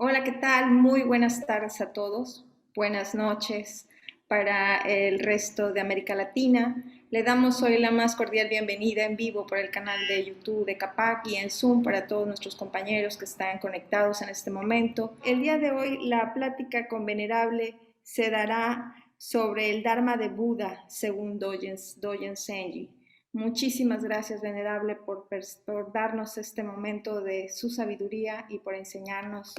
Hola, ¿qué tal? Muy buenas tardes a todos. Buenas noches para el resto de América Latina. Le damos hoy la más cordial bienvenida en vivo por el canal de YouTube de CAPAC y en Zoom para todos nuestros compañeros que están conectados en este momento. El día de hoy la plática con Venerable se dará sobre el Dharma de Buda según Dogen Zenji. Muchísimas gracias, Venerable, por darnos este momento de su sabiduría y por enseñarnos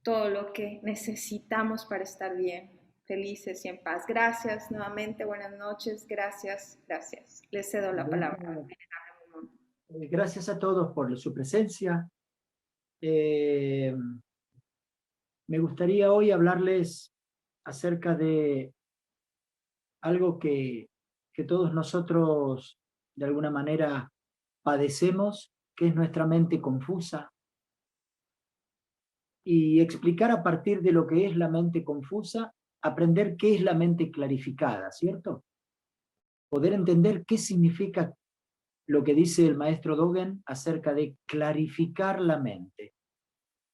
todo lo que necesitamos para estar bien, felices y en paz. Gracias nuevamente, buenas noches, gracias, gracias. Les cedo la palabra. Bueno, gracias a todos por su presencia. Eh, Me gustaría hoy hablarles acerca de algo que todos nosotros de alguna manera padecemos, que es nuestra mente confusa, y explicar a partir de lo que es la mente confusa, aprender qué es la mente clarificada, ¿cierto? Poder entender qué significa lo que dice el maestro Dogen acerca de clarificar la mente.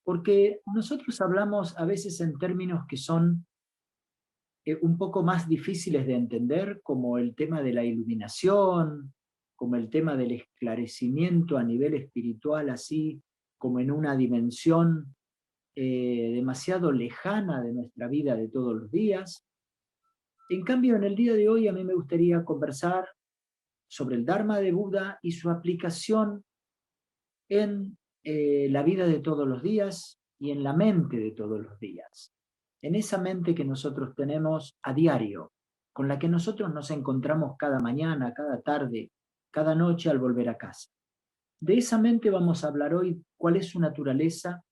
Porque nosotros hablamos a veces en términos que son un poco más difíciles de entender, como el tema de la iluminación, como el tema del esclarecimiento a nivel espiritual, así como en una dimensión demasiado lejana de nuestra vida de todos los días. En cambio, en el día de hoy a mí me gustaría conversar sobre el Dharma de Buda y su aplicación en la vida de todos los días y en la mente de todos los días. En esa mente que nosotros tenemos a diario, con la que nosotros nos encontramos cada mañana, cada tarde, cada noche al volver a casa. De esa mente vamos a hablar hoy cuál es su naturaleza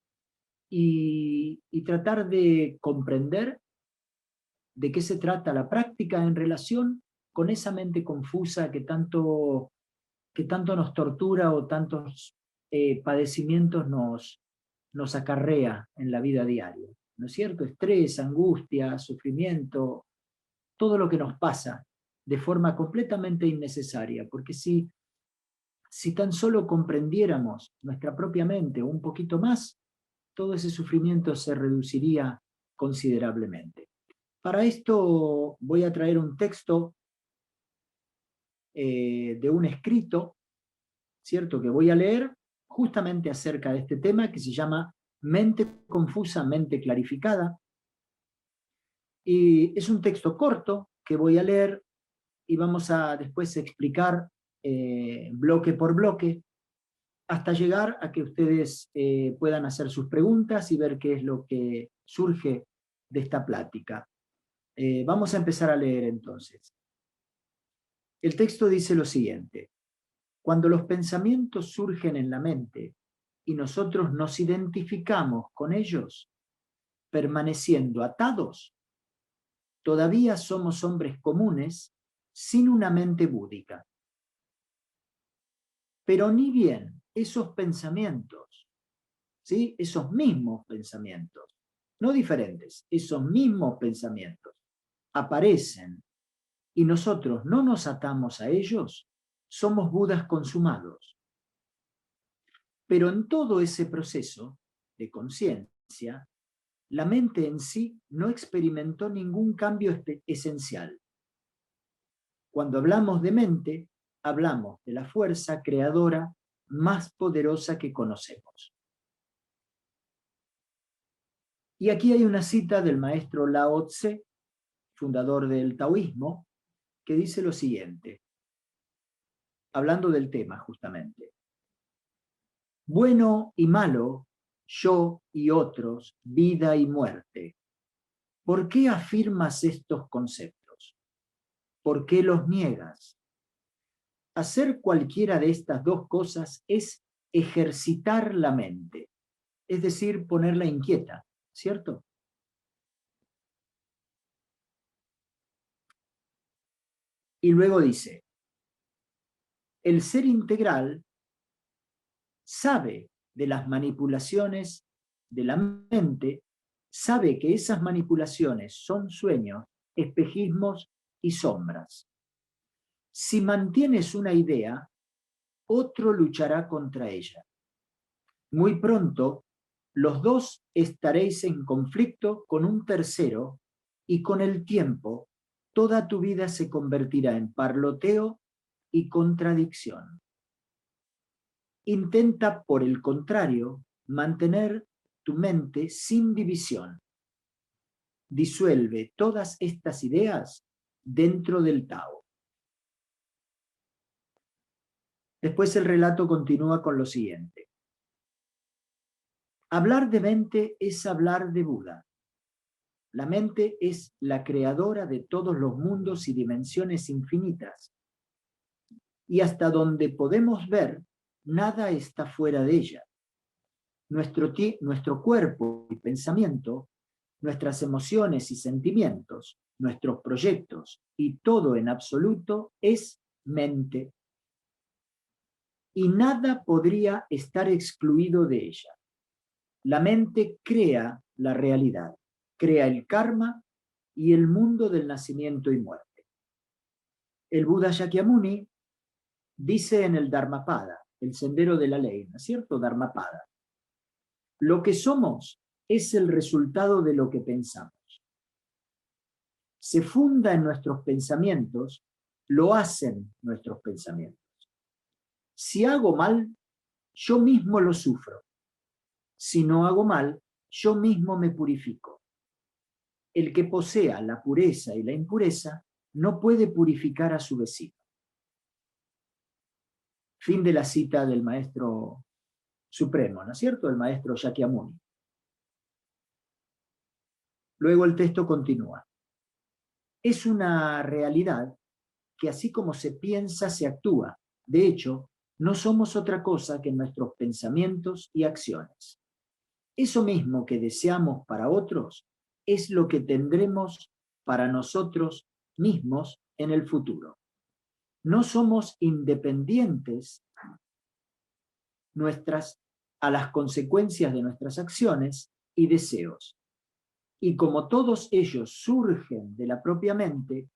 y tratar de comprender de qué se trata la práctica en relación con esa mente confusa que tanto nos tortura o tantos padecimientos nos acarrea en la vida diaria. ¿No es cierto? Estrés, angustia, sufrimiento, todo lo que nos pasa de forma completamente innecesaria, porque si tan solo comprendiéramos nuestra propia mente un poquito más, todo ese sufrimiento se reduciría considerablemente. Para esto voy a traer un texto de un escrito, ¿cierto? Que voy a leer justamente acerca de este tema que se llama Mente confusa, mente clarificada. Y es un texto corto que voy a leer y vamos a después explicar bloque por bloque hasta llegar a que ustedes puedan hacer sus preguntas y ver qué es lo que surge de esta plática. Vamos a empezar a leer entonces. El texto dice lo siguiente: cuando los pensamientos surgen en la mente y nosotros nos identificamos con ellos, permaneciendo atados, todavía somos hombres comunes sin una mente búdica. Pero ni bien esos pensamientos, ¿sí? Esos mismos pensamientos, no diferentes, esos mismos pensamientos aparecen y nosotros no nos atamos a ellos, somos Budas consumados. Pero en todo ese proceso de conciencia, la mente en sí no experimentó ningún cambio esencial. Cuando hablamos de mente, hablamos de la fuerza creadora más poderosa que conocemos. Y aquí hay una cita del maestro Lao Tse, fundador del taoísmo, que dice lo siguiente, hablando del tema justamente: bueno y malo, yo y otros, vida y muerte. ¿Por qué afirmas estos conceptos? ¿Por qué los niegas? Hacer cualquiera de estas dos cosas es ejercitar la mente, es decir, ponerla inquieta, ¿cierto? Y luego dice, el ser integral sabe de las manipulaciones de la mente, sabe que esas manipulaciones son sueños, espejismos y sombras. Si mantienes una idea, otro luchará contra ella. Muy pronto, los dos estaréis en conflicto con un tercero y con el tiempo toda tu vida se convertirá en parloteo y contradicción. Intenta, por el contrario, mantener tu mente sin división. Disuelve todas estas ideas dentro del Tao. Después el relato continúa con lo siguiente. Hablar de mente es hablar de Buda. La mente es la creadora de todos los mundos y dimensiones infinitas. Y hasta donde podemos ver, nada está fuera de ella. Nuestro cuerpo y pensamiento, nuestras emociones y sentimientos, nuestros proyectos y todo en absoluto es mente. Y nada podría estar excluido de ella. La mente crea la realidad, crea el karma y el mundo del nacimiento y muerte. El Buda Shakyamuni dice en el Dharmapada, el sendero de la ley, ¿no es cierto? Dharmapada. Lo que somos es el resultado de lo que pensamos. Se funda en nuestros pensamientos, lo hacen nuestros pensamientos. Si hago mal, yo mismo lo sufro. Si no hago mal, yo mismo me purifico. El que posea la pureza y la impureza no puede purificar a su vecino. Fin de la cita del maestro supremo, ¿no es cierto? El maestro Shakyamuni. Luego el texto continúa. Es una realidad que así como se piensa, se actúa. De hecho, no somos otra cosa que nuestros pensamientos y acciones. Eso mismo que deseamos para otros es lo que tendremos para nosotros mismos en el futuro. No somos independientes a las consecuencias de nuestras acciones y deseos. Y como todos ellos surgen de la propia mente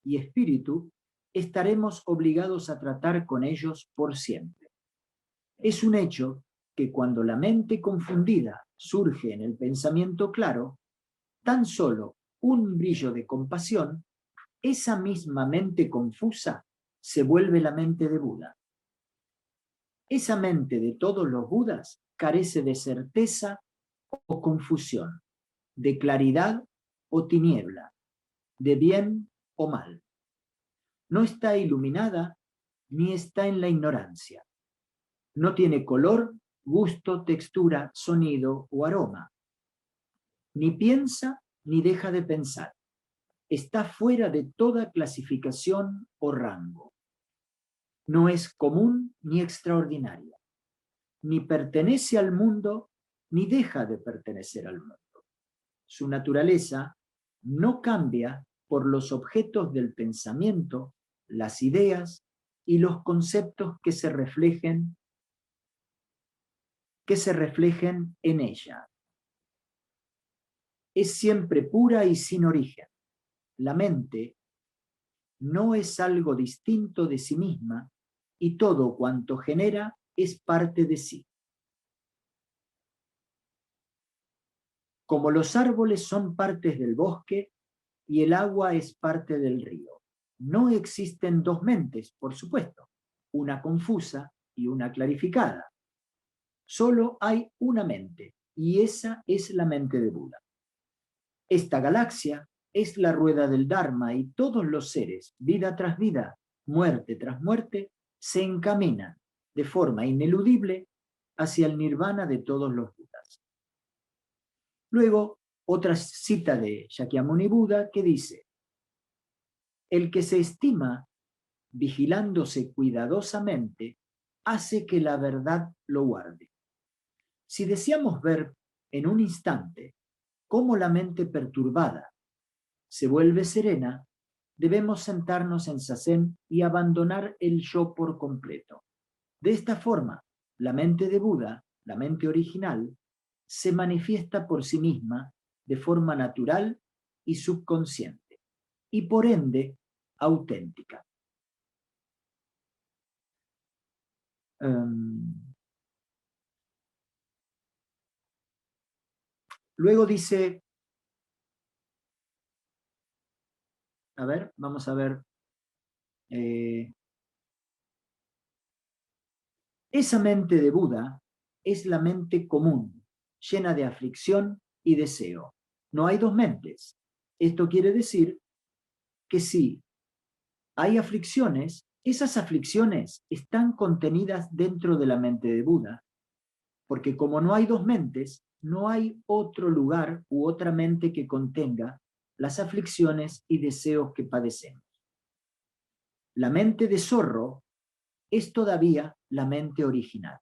y espíritu, estaremos obligados a tratar con ellos por siempre. Es un hecho que cuando la mente confundida surge en el pensamiento claro, tan solo un brillo de compasión, esa misma mente confusa se vuelve la mente de Buda. Esa mente de todos los Budas carece de certeza o confusión, de claridad o tiniebla, de bien o mal. No está iluminada ni está en la ignorancia. No tiene color, gusto, textura, sonido o aroma. Ni piensa ni deja de pensar. Está fuera de toda clasificación o rango. No es común ni extraordinaria. Ni pertenece al mundo ni deja de pertenecer al mundo. Su naturaleza no cambia por los objetos del pensamiento, las ideas y los conceptos que se reflejen en ella. Es siempre pura y sin origen. La mente no es algo distinto de sí misma y todo cuanto genera es parte de sí. Como los árboles son partes del bosque y el agua es parte del río. No existen dos mentes, por supuesto, una confusa y una clarificada. Solo hay una mente, y esa es la mente de Buda. Esta galaxia es la rueda del Dharma y todos los seres, vida tras vida, muerte tras muerte, se encaminan de forma ineludible hacia el nirvana de todos los Budas. Luego, otra cita de Shakyamuni Buda que dice: el que se estima vigilándose cuidadosamente hace que la verdad lo guarde. Si deseamos ver en un instante cómo la mente perturbada se vuelve serena, debemos sentarnos en zazen y abandonar el yo por completo. De esta forma, la mente de Buda, la mente original, se manifiesta por sí misma de forma natural y subconsciente, y por ende auténtica. Luego dice, a ver, vamos a ver, esa mente de Buda es la mente común, llena de aflicción y deseo. No hay dos mentes. Esto quiere decir que si hay aflicciones, esas aflicciones están contenidas dentro de la mente de Buda, porque como no hay dos mentes, no hay otro lugar u otra mente que contenga las aflicciones y deseos que padecemos. La mente de zorro es todavía la mente original.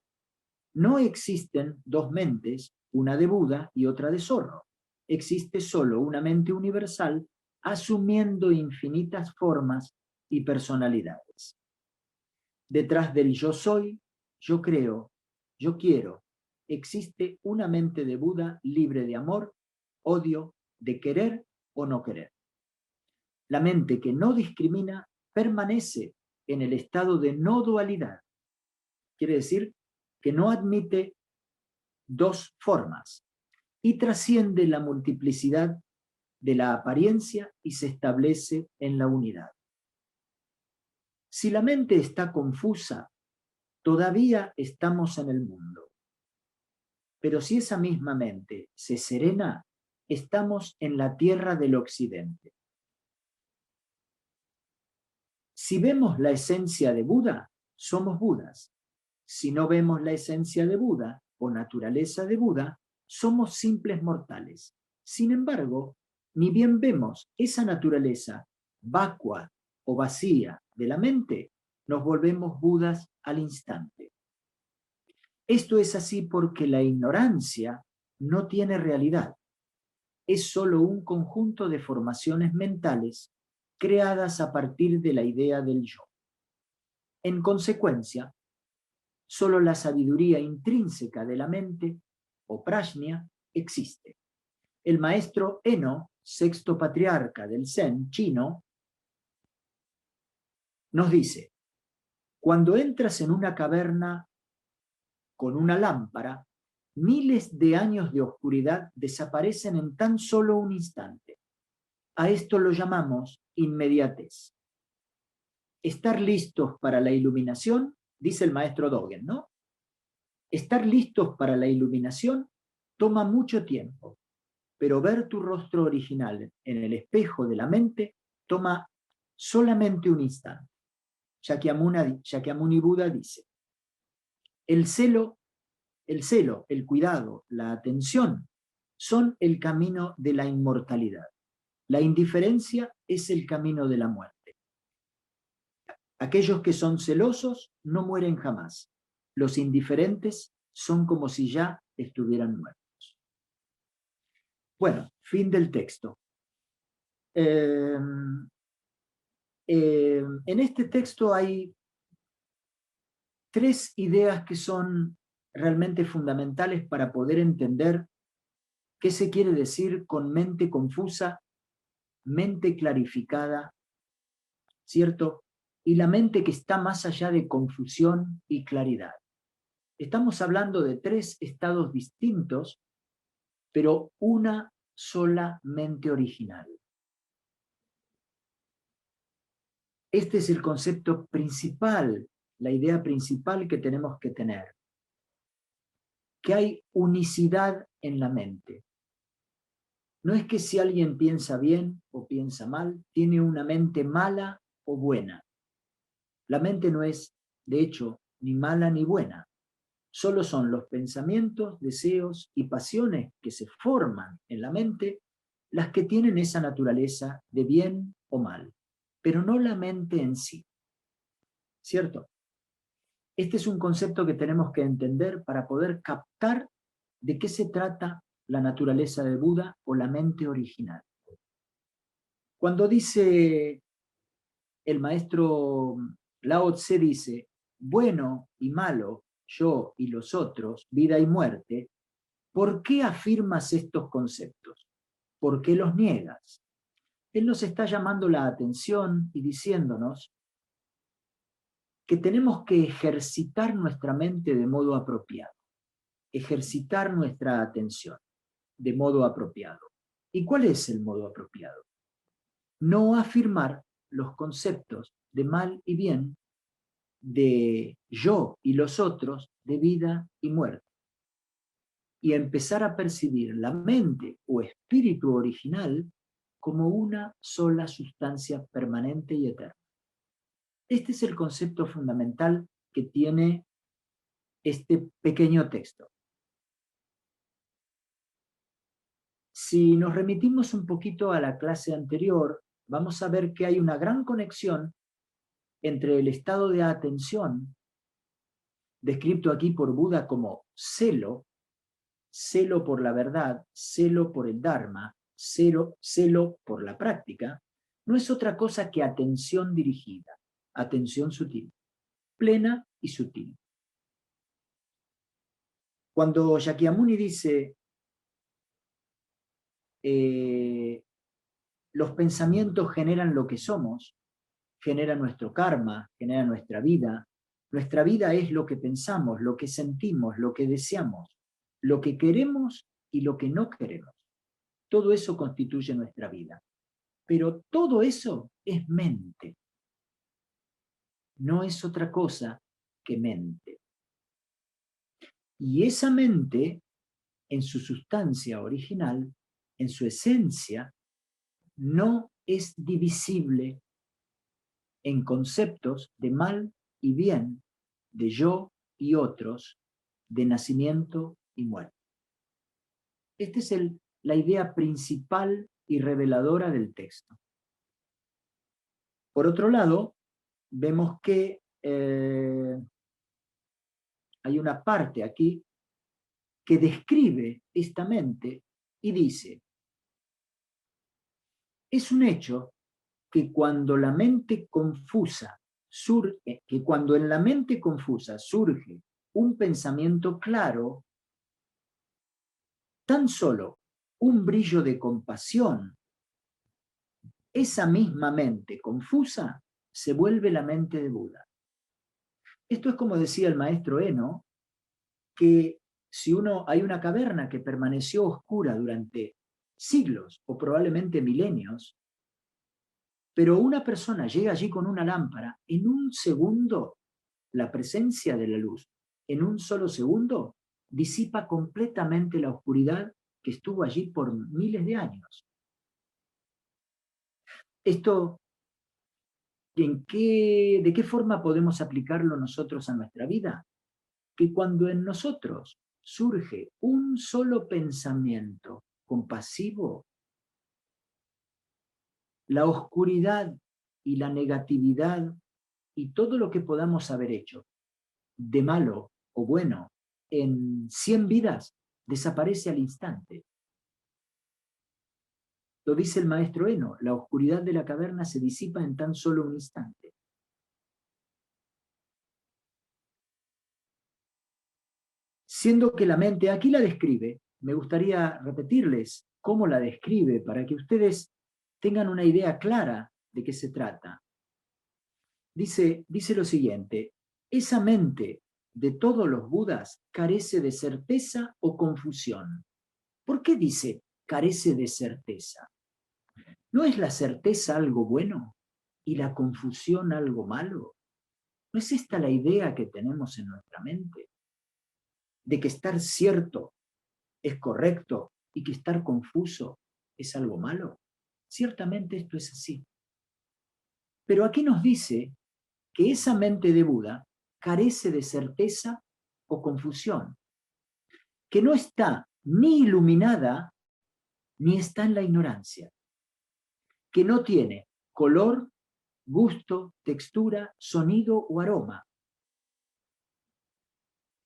No existen dos mentes, una de Buda y otra de zorro. Existe solo una mente universal asumiendo infinitas formas y personalidades. Detrás del yo soy, yo creo, yo quiero, existe una mente de Buda libre de amor, odio, de querer o no querer. La mente que no discrimina permanece en el estado de no dualidad. Quiere decir que no admite dos formas y trasciende la multiplicidad de la apariencia y se establece en la unidad. Si la mente está confusa, todavía estamos en el mundo. Pero si esa misma mente se serena, estamos en la tierra del occidente. Si vemos la esencia de Buda, somos Budas. Si no vemos la esencia de Buda o naturaleza de Buda, somos simples mortales. Sin embargo, ni bien vemos esa naturaleza vacua o vacía de la mente, nos volvemos Budas al instante. Esto es así porque la ignorancia no tiene realidad. Es solo un conjunto de formaciones mentales creadas a partir de la idea del yo. En consecuencia, solo la sabiduría intrínseca de la mente, o prajna, existe. El maestro Eno, sexto patriarca del Zen chino, nos dice, cuando entras en una caverna con una lámpara, miles de años de oscuridad desaparecen en tan solo un instante. A esto lo llamamos inmediatez. Estar listos para la iluminación, dice el maestro Dogen, ¿no? Estar listos para la iluminación toma mucho tiempo, pero ver tu rostro original en el espejo de la mente toma solamente un instante. Shakyamuni Buda dice, el celo, el cuidado, la atención son el camino de la inmortalidad. La indiferencia es el camino de la muerte. Aquellos que son celosos no mueren jamás. Los indiferentes son como si ya estuvieran muertos. Bueno, fin del texto. En este texto hay tres ideas que son realmente fundamentales para poder entender qué se quiere decir con mente confusa, mente clarificada, ¿cierto? Y la mente que está más allá de confusión y claridad. Estamos hablando de tres estados distintos, pero una sola mente original. Este es el concepto principal, la idea principal que tenemos que tener. Que hay unicidad en la mente. No es que si alguien piensa bien o piensa mal, tiene una mente mala o buena. La mente no es, de hecho, ni mala ni buena. Solo son los pensamientos, deseos y pasiones que se forman en la mente las que tienen esa naturaleza de bien o mal, pero no la mente en sí. ¿Cierto? Este es un concepto que tenemos que entender para poder captar de qué se trata la naturaleza de Buda o la mente original. Cuando dice el maestro Lao Tse dice, bueno y malo, yo y los otros, vida y muerte, ¿por qué afirmas estos conceptos? ¿Por qué los niegas? Él nos está llamando la atención y diciéndonos que tenemos que ejercitar nuestra mente de modo apropiado, ejercitar nuestra atención. de modo apropiado. ¿Y cuál es el modo apropiado? No afirmar los conceptos de mal y bien, de yo y los otros, de vida y muerte, y empezar a percibir la mente o espíritu original como una sola sustancia permanente y eterna. Este es el concepto fundamental que tiene este pequeño texto. Si nos remitimos un poquito a la clase anterior, vamos a ver que hay una gran conexión entre el estado de atención, descrito aquí por Buda como celo, celo por la verdad, celo por el Dharma, celo por la práctica, no es otra cosa que atención dirigida, atención sutil, plena y sutil. Cuando Shakyamuni dice los pensamientos generan lo que somos, generan nuestro karma, generan nuestra vida es lo que pensamos, lo que sentimos, lo que deseamos, lo que queremos y lo que no queremos. Todo eso constituye nuestra vida. Pero todo eso es mente. No es otra cosa que mente. Y esa mente, en su sustancia original, en su esencia, no es divisible en conceptos de mal y bien, de yo y otros, de nacimiento y muerte. Esta es la idea principal y reveladora del texto. Por otro lado, vemos que hay una parte aquí que describe esta mente y dice: es un hecho que cuando en la mente confusa surge un pensamiento claro, tan solo un brillo de compasión, esa misma mente confusa se vuelve la mente de Buda. Esto es como decía el maestro Eno, que si hay una caverna que permaneció oscura durante siglos o probablemente milenios, pero una persona llega allí con una lámpara, en un segundo, la presencia de la luz, en un solo segundo, disipa completamente la oscuridad que estuvo allí por miles de años. Esto, ¿de qué forma podemos aplicarlo nosotros a nuestra vida? Que cuando en nosotros surge un solo pensamiento compasivo, la oscuridad y la negatividad y todo lo que podamos haber hecho de malo o bueno en 100 vidas desaparece al instante. Lo dice el maestro Eno, la oscuridad de la caverna se disipa en tan solo un instante. Siendo que la mente, aquí la describe, me gustaría repetirles cómo la describe para que ustedes tengan una idea clara de qué se trata. Dice lo siguiente: esa mente de todos los Budas carece de certeza o confusión. ¿Por qué dice carece de certeza? ¿No es la certeza algo bueno y la confusión algo malo? ¿No es esta la idea que tenemos en nuestra mente? De que estar cierto es correcto y que estar confuso es algo malo. Ciertamente esto es así. Pero aquí nos dice que esa mente de Buda carece de certeza o confusión, que no está ni iluminada ni está en la ignorancia, que no tiene color, gusto, textura, sonido o aroma,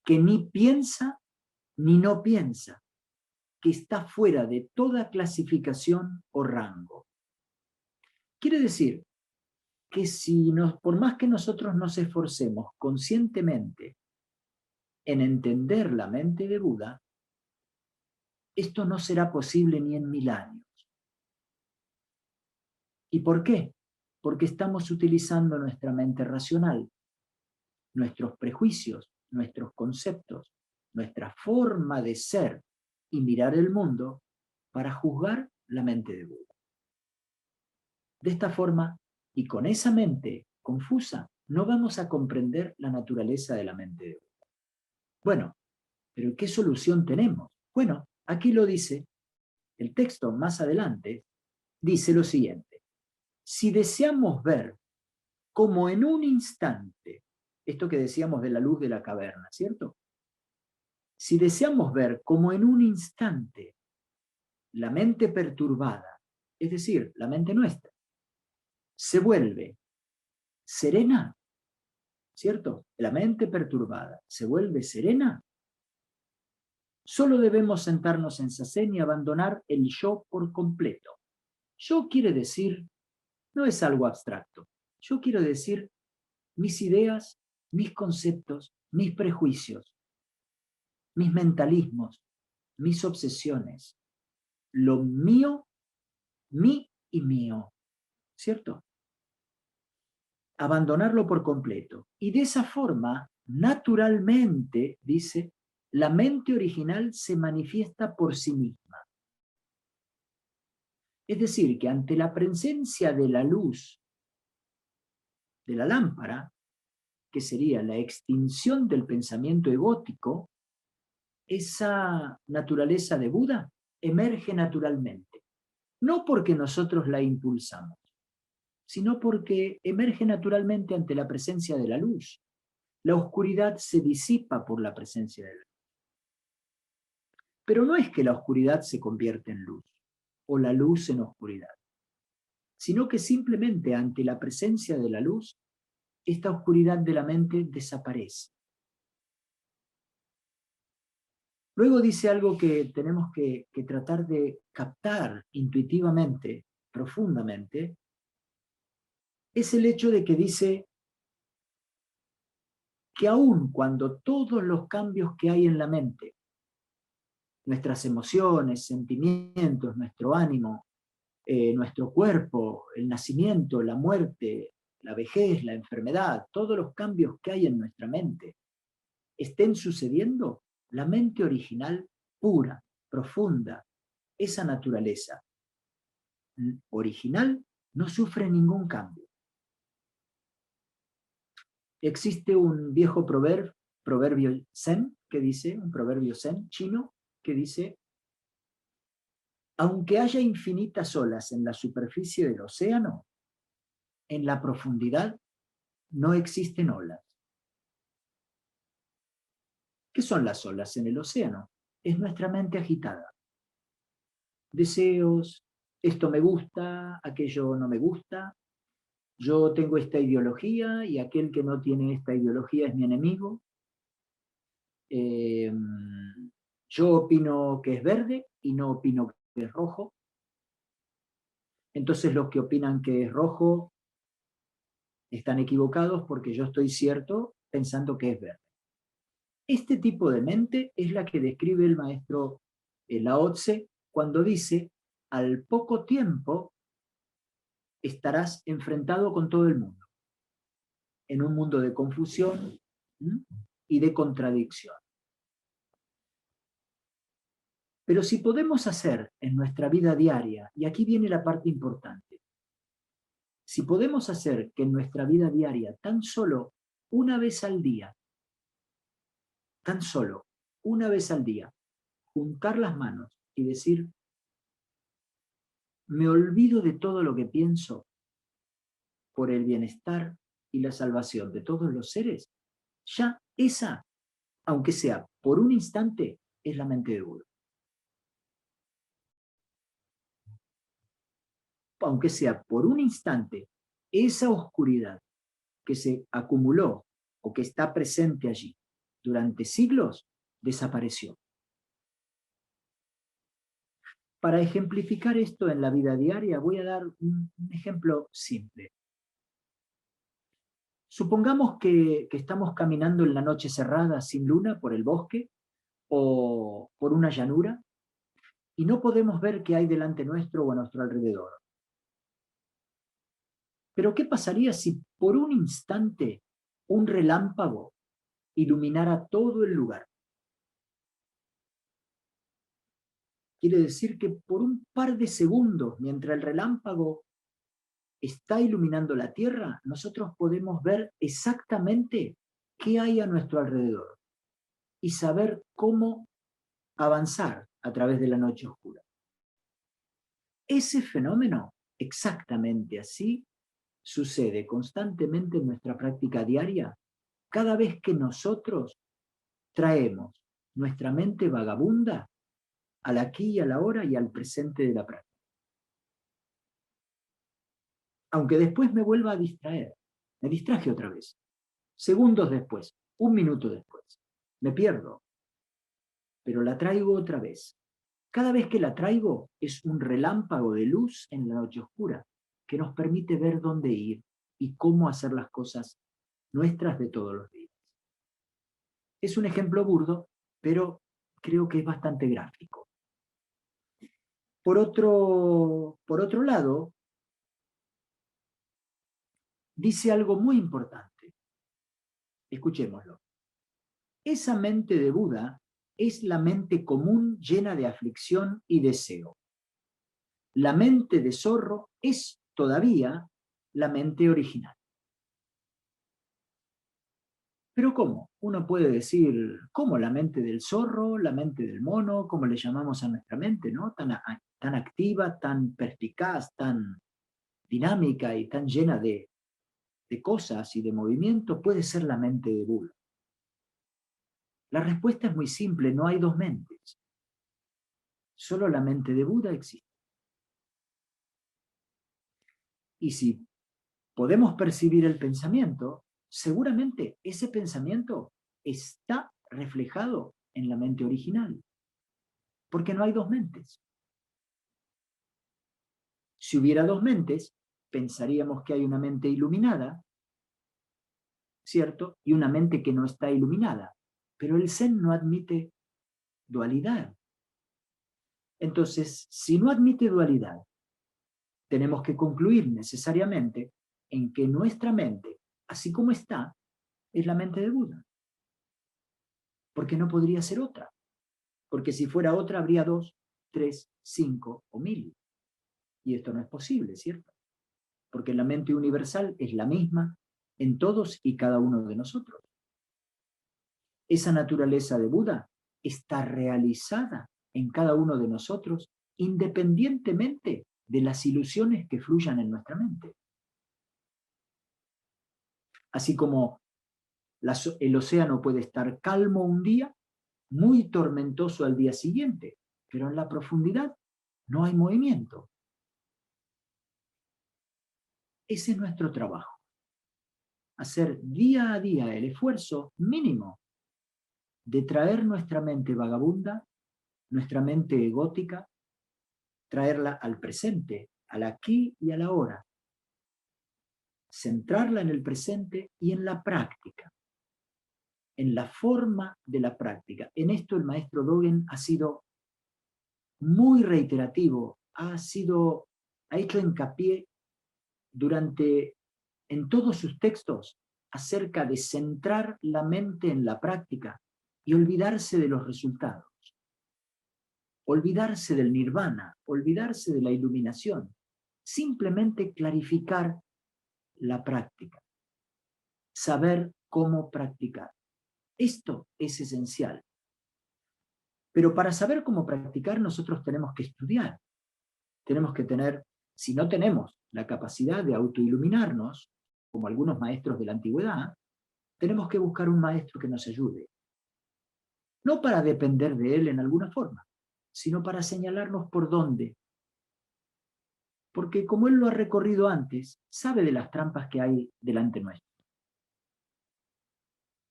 que ni piensa ni no piensa, que está fuera de toda clasificación o rango. Quiere decir que por más que nosotros nos esforcemos conscientemente en entender la mente de Buda, esto no será posible ni en 1000 años. ¿Y por qué? Porque estamos utilizando nuestra mente racional, nuestros prejuicios, nuestros conceptos, nuestra forma de ser y mirar el mundo para juzgar la mente de Buda. De esta forma, y con esa mente confusa, no vamos a comprender la naturaleza de la mente de Buda. Bueno, pero ¿qué solución tenemos? Bueno, aquí lo dice, el texto más adelante dice lo siguiente: si deseamos ver como en un instante, esto que decíamos de la luz de la caverna, ¿cierto? Si deseamos ver como en un instante la mente perturbada, es decir, la mente nuestra, se vuelve serena, ¿cierto? La mente perturbada se vuelve serena. Solo debemos sentarnos en zazen y abandonar el yo por completo. Yo quiere decir, no es algo abstracto. Yo quiero decir mis ideas, mis conceptos, mis prejuicios, mis mentalismos, mis obsesiones, lo mío, mí y mío, ¿cierto? Abandonarlo por completo. Y de esa forma, naturalmente, dice, la mente original se manifiesta por sí misma. Es decir, que ante la presencia de la luz de la lámpara, que sería la extinción del pensamiento egótico, esa naturaleza de Buda emerge naturalmente. No porque nosotros la impulsamos, sino porque emerge naturalmente ante la presencia de la luz. La oscuridad se disipa por la presencia de la luz. Pero no es que la oscuridad se convierte en luz, o la luz en oscuridad, sino que simplemente ante la presencia de la luz, esta oscuridad de la mente desaparece. Luego dice algo que tenemos que tratar de captar intuitivamente, profundamente, es el hecho de que dice que aun cuando todos los cambios que hay en la mente, nuestras emociones, sentimientos, nuestro ánimo, nuestro cuerpo, el nacimiento, la muerte, la vejez, la enfermedad, todos los cambios que hay en nuestra mente estén sucediendo, la mente original, pura, profunda, esa naturaleza original no sufre ningún cambio. Existe un viejo proverbio zen, que dice, un proverbio zen chino, que dice: aunque haya infinitas olas en la superficie del océano, en la profundidad no existen olas. ¿Qué son las olas en el océano? Es nuestra mente agitada. Deseos, esto me gusta, aquello no me gusta, yo tengo esta ideología y aquel que no tiene esta ideología es mi enemigo. Yo opino que es verde y no opino que es rojo. Entonces los que opinan que es rojo están equivocados porque yo estoy cierto pensando que es verde. Este tipo de mente es la que describe el maestro Lao Tse cuando dice: al poco tiempo estarás enfrentado con todo el mundo, en un mundo de confusión y de contradicción. Pero si podemos hacer en nuestra vida diaria, y aquí viene la parte importante, si podemos hacer que en nuestra vida diaria tan solo una vez al día, tan solo una vez al día, juntar las manos y decir: me olvido de todo lo que pienso por el bienestar y la salvación de todos los seres, ya esa, aunque sea por un instante, es la mente de Buda. Aunque sea por un instante, esa oscuridad que se acumuló o que está presente allí durante siglos, desapareció. Para ejemplificar esto en la vida diaria, voy a dar un ejemplo simple. Supongamos que estamos caminando en la noche cerrada, sin luna, por el bosque o por una llanura, y no podemos ver qué hay delante nuestro o a nuestro alrededor. Pero ¿qué pasaría si por un instante un relámpago iluminara todo el lugar? quiere decir que por un par de segundos, mientras el relámpago está iluminando la Tierra, nosotros podemos ver exactamente qué hay a nuestro alrededor y saber cómo avanzar a través de la noche oscura. Ese fenómeno, exactamente así, sucede constantemente en nuestra práctica diaria cada vez que nosotros traemos nuestra mente vagabunda al aquí y a la hora y al presente de la práctica. Aunque después me vuelva a distraer, me distraje otra vez, segundos después, un minuto después, me pierdo, pero la traigo otra vez. Cada vez que la traigo es un relámpago de luz en la noche oscura que nos permite ver dónde ir y cómo hacer las cosas nuestras de todos los días. Es un ejemplo burdo, pero creo que es bastante gráfico. Por otro lado, dice algo muy importante. Escuchémoslo. Esa mente de Buda es la mente común llena de aflicción y deseo. La mente de zorro es todavía la mente original. Pero ¿cómo? Uno puede decir, ¿cómo la mente del zorro, la mente del mono, como le llamamos a nuestra mente, ¿no? Tan activa, tan perspicaz, tan dinámica y tan llena de cosas y de movimiento, puede ser la mente de Buda. La respuesta es muy simple, no hay dos mentes. Solo la mente de Buda existe. Y si podemos percibir el pensamiento, seguramente ese pensamiento está reflejado en la mente original, porque no hay dos mentes. Si hubiera dos mentes, pensaríamos que hay una mente iluminada, ¿cierto? Y una mente que no está iluminada. Pero el Zen no admite dualidad. Entonces, si no admite dualidad, tenemos que concluir necesariamente en que nuestra mente, así como está, es la mente de Buda. Porque no podría ser otra. Porque si fuera otra, habría 2, 3, 5 o 1000. Y esto no es posible, ¿cierto? Porque la mente universal es la misma en todos y cada uno de nosotros. Esa naturaleza de Buda está realizada en cada uno de nosotros, independientemente de las ilusiones que fluyan en nuestra mente. Así como el océano puede estar calmo un día, muy tormentoso al día siguiente, pero en la profundidad no hay movimiento. Ese es nuestro trabajo. Hacer día a día el esfuerzo mínimo de traer nuestra mente vagabunda, nuestra mente egótica, traerla al presente, al aquí y a la ahora. Centrarla en el presente y en la práctica, en la forma de la práctica. En esto el maestro Dogen ha sido muy reiterativo, ha hecho hincapié en todos sus textos acerca de centrar la mente en la práctica y olvidarse de los resultados, olvidarse del nirvana, olvidarse de la iluminación, simplemente clarificar la práctica, saber cómo practicar. Esto es esencial. Pero para saber cómo practicar nosotros tenemos que estudiar, tenemos que tener, si no tenemos la capacidad de autoiluminarnos, como algunos maestros de la antigüedad, tenemos que buscar un maestro que nos ayude. No para depender de él en alguna forma, sino para señalarnos por dónde. Porque como él lo ha recorrido antes, sabe de las trampas que hay delante nuestro.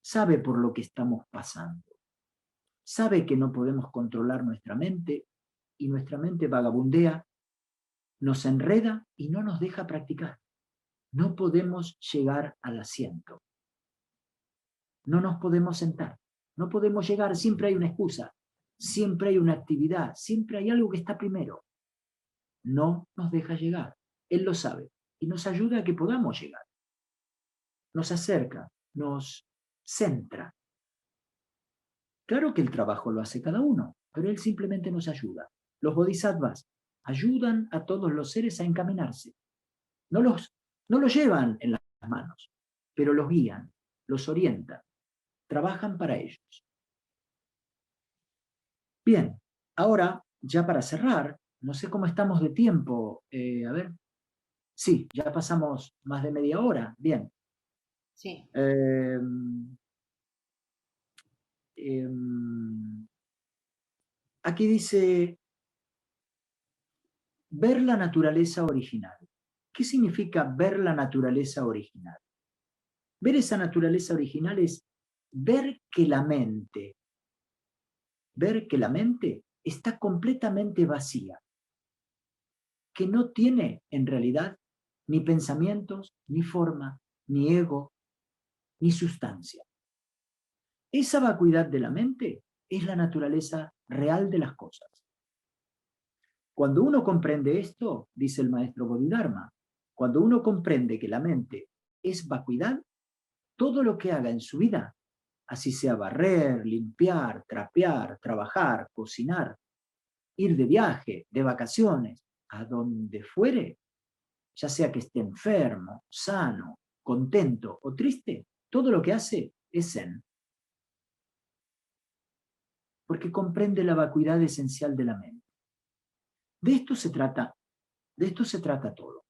Sabe por lo que estamos pasando. Sabe que no podemos controlar nuestra mente y nuestra mente vagabundea, nos enreda y no nos deja practicar. No podemos llegar al asiento. No nos podemos sentar. No podemos llegar, siempre hay una excusa, siempre hay una actividad, siempre hay algo que está primero. No nos deja llegar. Él lo sabe y nos ayuda a que podamos llegar. Nos acerca, nos centra. Claro que el trabajo lo hace cada uno, pero él simplemente nos ayuda. Los bodhisattvas ayudan a todos los seres a encaminarse. No los llevan en las manos, pero los guían, los orientan, trabajan para ellos. Bien, ahora, ya para cerrar, no sé cómo estamos de tiempo. A ver, sí, ya pasamos más de media hora. Bien. Sí. Aquí dice, ver la naturaleza original. ¿Qué significa ver la naturaleza original? Ver esa naturaleza original es ver que la mente está completamente vacía, que no tiene en realidad ni pensamientos, ni forma, ni ego, ni sustancia. Esa vacuidad de la mente es la naturaleza real de las cosas. Cuando uno comprende esto, dice el maestro Bodhidharma, cuando uno comprende que la mente es vacuidad, todo lo que haga en su vida, así sea barrer, limpiar, trapear, trabajar, cocinar, ir de viaje, de vacaciones, a donde fuere, ya sea que esté enfermo, sano, contento o triste, todo lo que hace es zen. Porque comprende la vacuidad esencial de la mente. De esto se trata todo.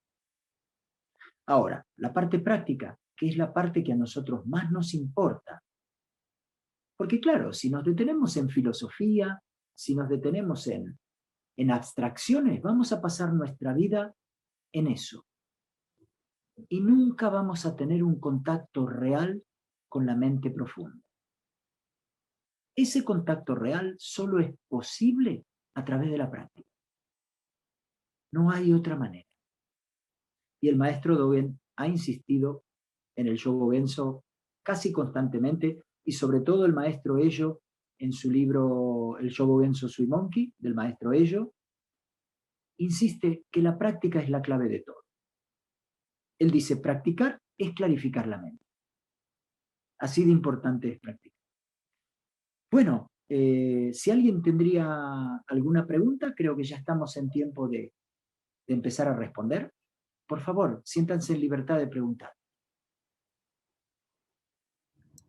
Ahora, la parte práctica, que es la parte que a nosotros más nos importa. Porque claro, si nos detenemos en filosofía, si nos detenemos en abstracciones, vamos a pasar nuestra vida en eso. Y nunca vamos a tener un contacto real con la mente profunda. Ese contacto real solo es posible a través de la práctica. No hay otra manera. Y el maestro Dogen ha insistido en el Yogo Benzo casi constantemente, y sobre todo el maestro Ello en su libro El Yogo Benzo Sui Monkey, del maestro Ello, insiste que la práctica es la clave de todo. Él dice, practicar es clarificar la mente. Así de importante es practicar. Bueno, si alguien tendría alguna pregunta, creo que ya estamos en tiempo de empezar a responder. Por favor, siéntanse en libertad de preguntar.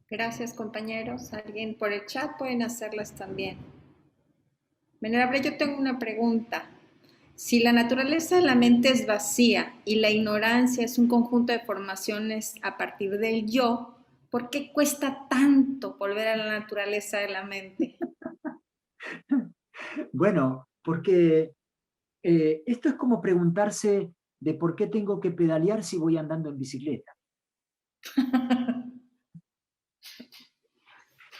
Gracias, compañeros. Alguien por el chat pueden hacerlas también. Venerable, yo tengo una pregunta. Si la naturaleza de la mente es vacía y la ignorancia es un conjunto de formaciones a partir del yo, ¿por qué cuesta tanto volver a la naturaleza de la mente? Bueno, porque esto es como preguntarse de por qué tengo que pedalear si voy andando en bicicleta.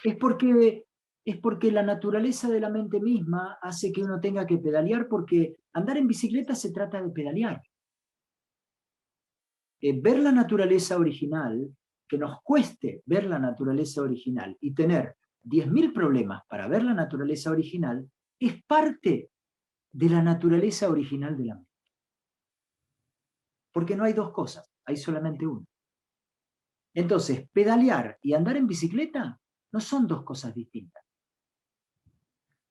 Es porque la naturaleza de la mente misma hace que uno tenga que pedalear, porque andar en bicicleta se trata de pedalear. Ver la naturaleza original, que nos cueste ver la naturaleza original y tener 10.000 problemas para ver la naturaleza original, es parte de la naturaleza original de la mente. Porque no hay dos cosas, hay solamente una. Entonces, pedalear y andar en bicicleta no son dos cosas distintas.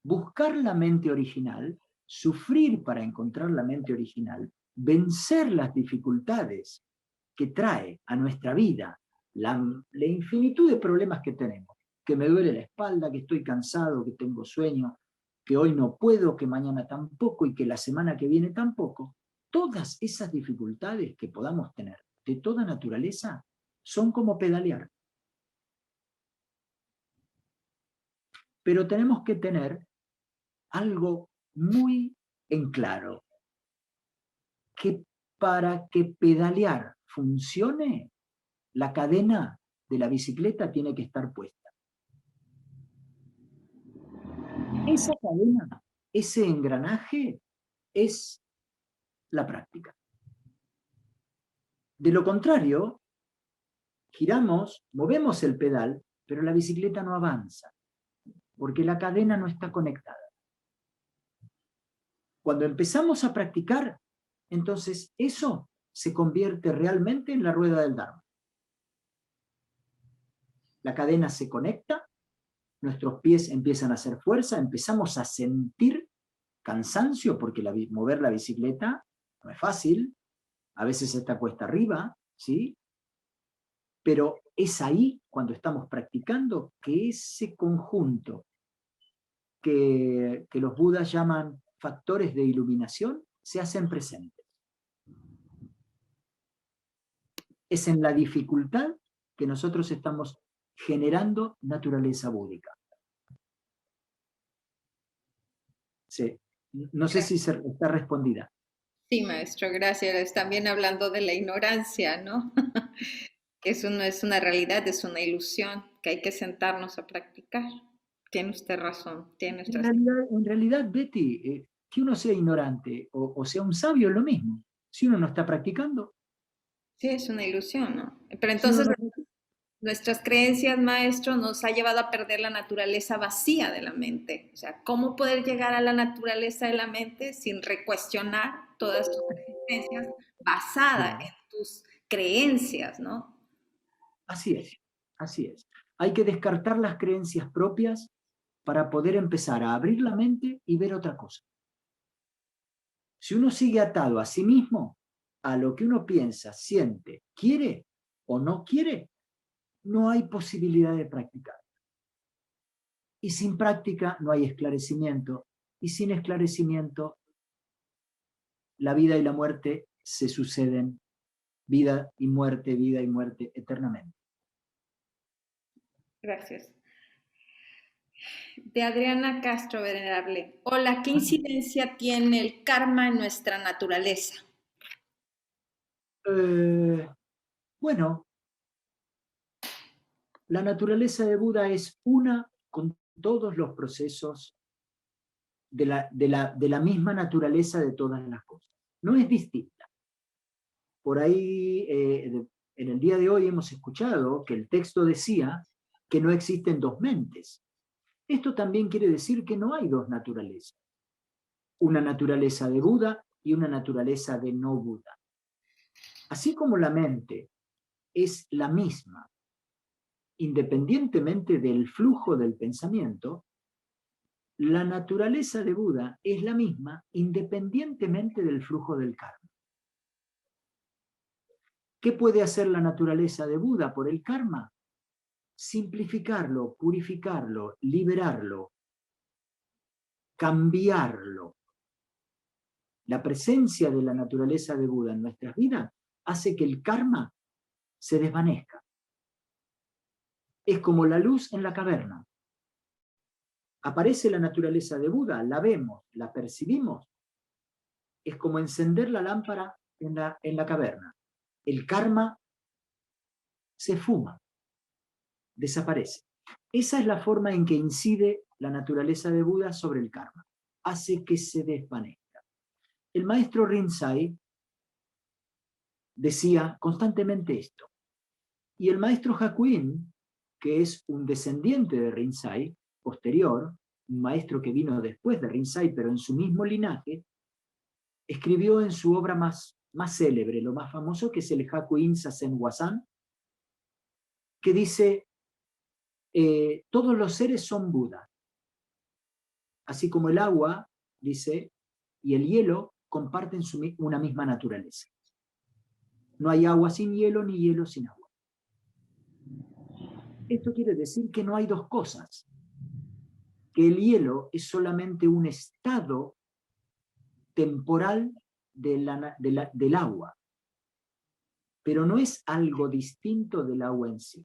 Buscar la mente original, sufrir para encontrar la mente original, vencer las dificultades que trae a nuestra vida la infinitud de problemas que tenemos, que me duele la espalda, que estoy cansado, que tengo sueño, que hoy no puedo, que mañana tampoco y que la semana que viene tampoco. Todas esas dificultades que podamos tener de toda naturaleza son como pedalear. Pero tenemos que tener algo muy en claro, que para que pedalear funcione, la cadena de la bicicleta tiene que estar puesta. Esa cadena, ese engranaje, es la práctica. De lo contrario, giramos, movemos el pedal, pero la bicicleta no avanza, porque la cadena no está conectada. Cuando empezamos a practicar, entonces eso se convierte realmente en la rueda del Dharma. La cadena se conecta, nuestros pies empiezan a hacer fuerza, empezamos a sentir cansancio, porque mover la bicicleta no es fácil, a veces está cuesta arriba, ¿sí? Pero es ahí, cuando estamos practicando, que ese conjunto que los budas llaman factores de iluminación se hacen presentes. Es en la dificultad que nosotros estamos generando naturaleza búdica. Sí. No sé si está respondida. Sí, maestro, gracias. También hablando de la ignorancia, ¿no? Que eso no es una realidad, es una ilusión, que hay que sentarnos a practicar. Tiene usted razón, tiene usted razón. En realidad, Betty, que uno sea ignorante o sea un sabio es lo mismo. Si uno no está practicando, Sí, es una ilusión, ¿no? Pero si uno entonces no... nuestras creencias, maestro, nos ha llevado a perder la naturaleza vacía de la mente. O sea, ¿cómo poder llegar a la naturaleza de la mente sin recuestionar todas tus existencias basada Claro. en tus creencias, ¿no? Así es, así es. Hay que descartar las creencias propias para poder empezar a abrir la mente y ver otra cosa. Si uno sigue atado a sí mismo, a lo que uno piensa, siente, quiere o no quiere, no hay posibilidad de practicar. Y sin práctica no hay esclarecimiento, y sin esclarecimiento la vida y la muerte se suceden, vida y muerte eternamente. Gracias. De Adriana Castro, venerable. Hola, ¿qué incidencia tiene el karma en nuestra naturaleza? Bueno, la naturaleza de Buda es una con todos los procesos de la misma naturaleza de todas las cosas. No es distinta. Por ahí, en el día de hoy hemos escuchado que el texto decía que no existen dos mentes. Esto también quiere decir que no hay dos naturalezas. Una naturaleza de Buda y una naturaleza de no Buda. Así como la mente es la misma, independientemente del flujo del pensamiento, la naturaleza de Buda es la misma independientemente del flujo del karma. ¿Qué puede hacer la naturaleza de Buda por el karma? Simplificarlo, purificarlo, liberarlo, cambiarlo. La presencia de la naturaleza de Buda en nuestras vidas hace que el karma se desvanezca. Es como la luz en la caverna. Aparece la naturaleza de Buda, la vemos, la percibimos. Es como encender la lámpara en la caverna. El karma se fuma, desaparece. Esa es la forma en que incide la naturaleza de Buda sobre el karma. Hace que se desvanezca. El maestro Rinzai decía constantemente esto. Y el maestro Hakuin, que es un descendiente de Rinzai, posterior, un maestro que vino después de Rinzai, pero en su mismo linaje, escribió en su obra más célebre, lo más famoso, que es el Hakuin Sazen Wasan, que dice, todos los seres son Buda. Así como el agua, dice, y el hielo comparten una misma naturaleza. No hay agua sin hielo ni hielo sin agua. Esto quiere decir que no hay dos cosas, que el hielo es solamente un estado temporal del agua, pero no es algo distinto del agua en sí.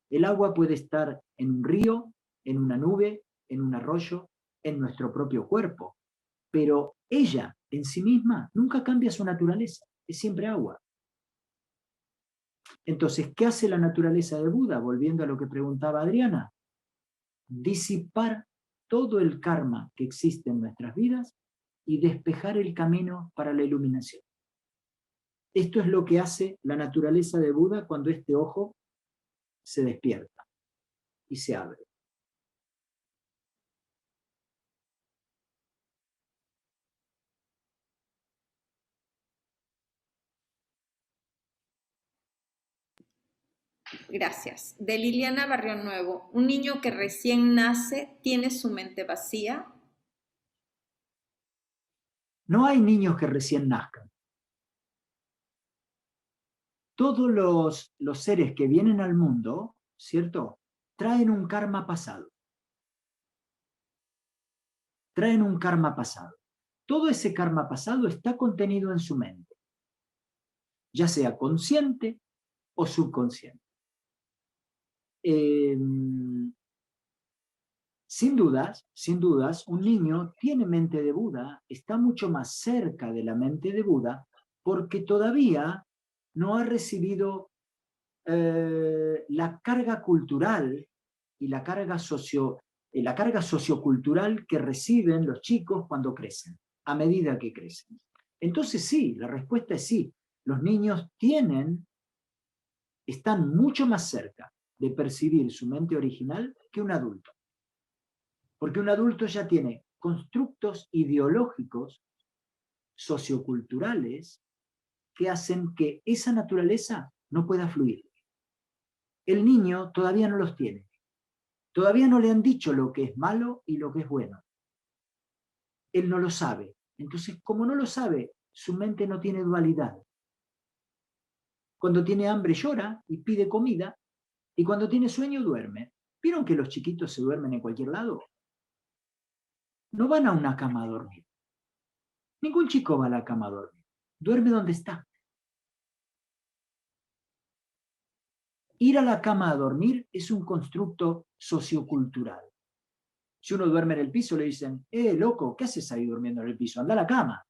El agua puede estar en un río, en una nube, en un arroyo, en nuestro propio cuerpo, pero ella en sí misma nunca cambia su naturaleza, es siempre agua. Entonces, ¿qué hace la naturaleza de Buda? Volviendo a lo que preguntaba Adriana, disipar todo el karma que existe en nuestras vidas y despejar el camino para la iluminación. Esto es lo que hace la naturaleza de Buda cuando este ojo se despierta y se abre. Gracias. De Liliana Barrio Nuevo. Un niño que recién nace tiene su mente vacía. No hay niños que recién nazcan. Todos los seres que vienen al mundo, ¿cierto? Traen un karma pasado. Traen un karma pasado. Todo ese karma pasado está contenido en su mente, ya sea consciente o subconsciente. Sin dudas, un niño tiene mente de Buda, está mucho más cerca de la mente de Buda, porque todavía no ha recibido la carga cultural y la carga sociocultural que reciben los chicos cuando crecen, a medida que crecen. Entonces sí, la respuesta es sí. Los niños están mucho más cerca de percibir su mente original que un adulto. Porque un adulto ya tiene constructos ideológicos, socioculturales, que hacen que esa naturaleza no pueda fluir. El niño todavía no los tiene. Todavía no le han dicho lo que es malo y lo que es bueno. Él no lo sabe. Entonces, como no lo sabe, su mente no tiene dualidad. Cuando tiene hambre llora y pide comida, y cuando tiene sueño duerme. ¿Vieron que los chiquitos se duermen en cualquier lado? No van a una cama a dormir. Ningún chico va a la cama a dormir. Duerme donde está. Ir a la cama a dormir es un constructo sociocultural. Si uno duerme en el piso, le dicen, loco, ¿qué haces ahí durmiendo en el piso? Anda a la cama.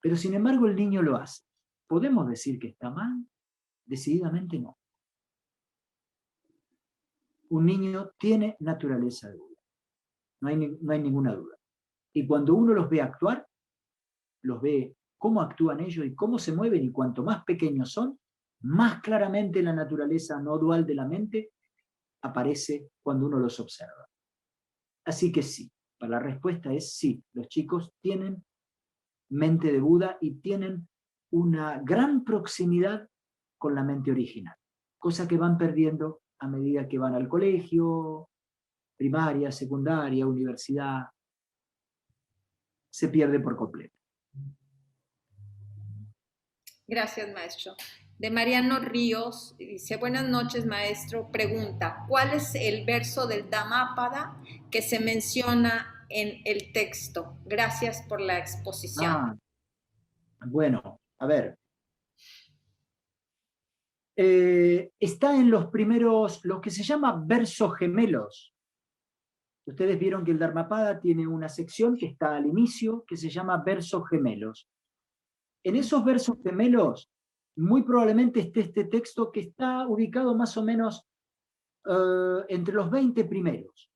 Pero sin embargo el niño lo hace. ¿Podemos decir que está mal? Decididamente no. Un niño tiene naturaleza de Buda. No hay ninguna duda. Y cuando uno los ve actuar, los ve cómo actúan ellos y cómo se mueven, y cuanto más pequeños son, más claramente la naturaleza no dual de la mente aparece cuando uno los observa. Así que sí, la respuesta es sí, los chicos tienen mente de Buda y tienen una gran proximidad con la mente original, cosa que van perdiendo a medida que van al colegio, primaria, secundaria, universidad, se pierde por completo. Gracias, maestro. De Mariano Ríos, dice, buenas noches, maestro. Pregunta, ¿cuál es el verso del Dhammapada que se menciona en el texto? Gracias por la exposición. Bueno, a ver. Está en los primeros, lo que se llama versos gemelos. Ustedes vieron que el Dhammapada tiene una sección que está al inicio, que se llama versos gemelos. En esos versos gemelos, muy probablemente esté este texto que está ubicado más o menos entre los 20 primeros.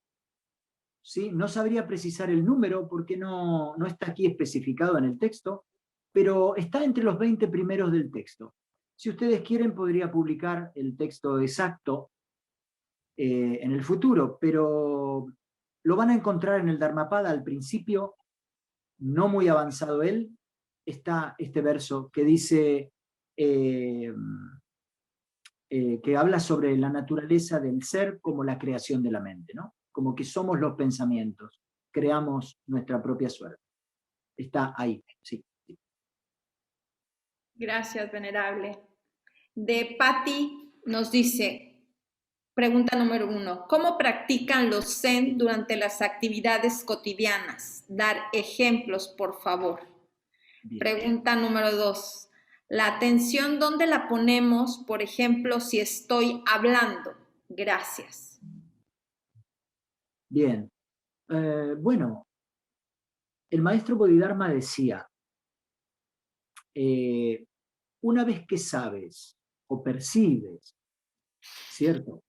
¿Sí? No sabría precisar el número porque no está aquí especificado en el texto, pero está entre los 20 primeros del texto. Si ustedes quieren, podría publicar el texto exacto en el futuro, pero lo van a encontrar en el Dhammapada al principio, no muy avanzado él, está este verso que dice, que habla sobre la naturaleza del ser como la creación de la mente, ¿no? Como que somos los pensamientos, creamos nuestra propia suerte. Está ahí, sí. Gracias, venerable. De Patti nos dice, pregunta número 1, ¿cómo practican los Zen durante las actividades cotidianas? Dar ejemplos, por favor. Bien. Pregunta número 2, ¿la atención dónde la ponemos, por ejemplo, si estoy hablando? Gracias. Bien. Bueno, el maestro Bodhidharma decía, una vez que sabes o percibes, ¿cierto?,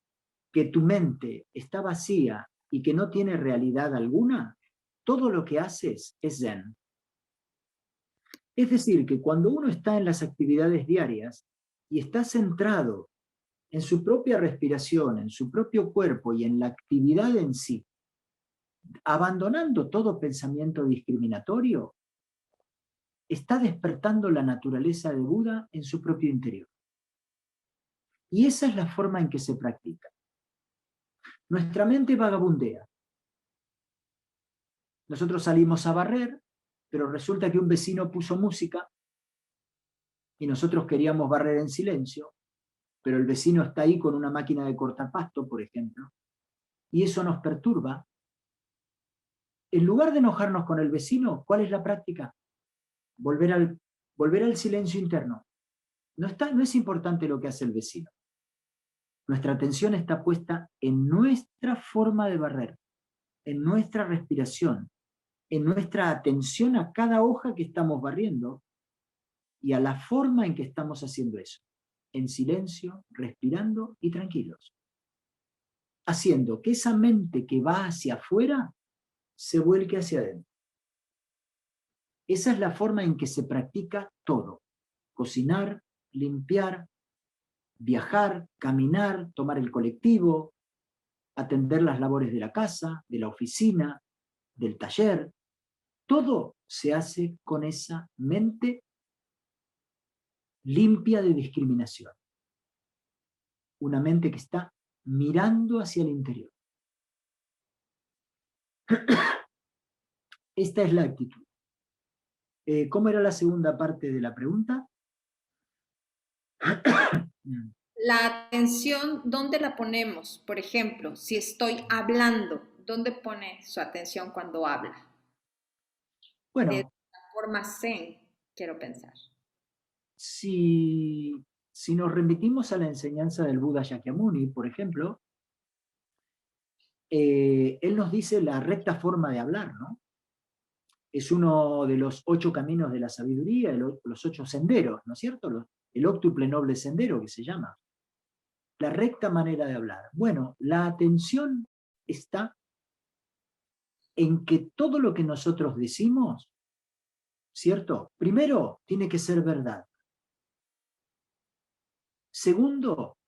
que tu mente está vacía y que no tiene realidad alguna, todo lo que haces es zen. Es decir, que cuando uno está en las actividades diarias y está centrado en su propia respiración, en su propio cuerpo y en la actividad en sí, abandonando todo pensamiento discriminatorio, está despertando la naturaleza de Buda en su propio interior. Y esa es la forma en que se practica. Nuestra mente vagabundea. Nosotros salimos a barrer, pero resulta que un vecino puso música y nosotros queríamos barrer en silencio, pero el vecino está ahí con una máquina de cortar pasto, por ejemplo, y eso nos perturba. En lugar de enojarnos con el vecino, ¿cuál es la práctica? Volver al silencio interno. No es importante lo que hace el vecino. Nuestra atención está puesta en nuestra forma de barrer, en nuestra respiración, en nuestra atención a cada hoja que estamos barriendo y a la forma en que estamos haciendo eso, en silencio, respirando y tranquilos, haciendo que esa mente que va hacia afuera se vuelque hacia adentro. Esa es la forma en que se practica todo: cocinar, limpiar, viajar, caminar, tomar el colectivo, atender las labores de la casa, de la oficina, del taller. Todo se hace con esa mente limpia de discriminación. Una mente que está mirando hacia el interior. Esta es la actitud. ¿Cómo era la segunda parte de la pregunta? La atención, ¿dónde la ponemos? Por ejemplo, si estoy hablando, ¿dónde pone su atención cuando habla? De Bueno, la forma zen, quiero pensar. si nos remitimos a la enseñanza del Buda Shakyamuni, por ejemplo, él nos dice la recta forma de hablar, ¿no? Es uno de los 8 caminos de la sabiduría, los 8 senderos, ¿no es cierto? El óctuple noble sendero que se llama. La recta manera de hablar. Bueno, la atención está en que todo lo que nosotros decimos, ¿cierto? Primero, tiene que ser verdad. Segundo,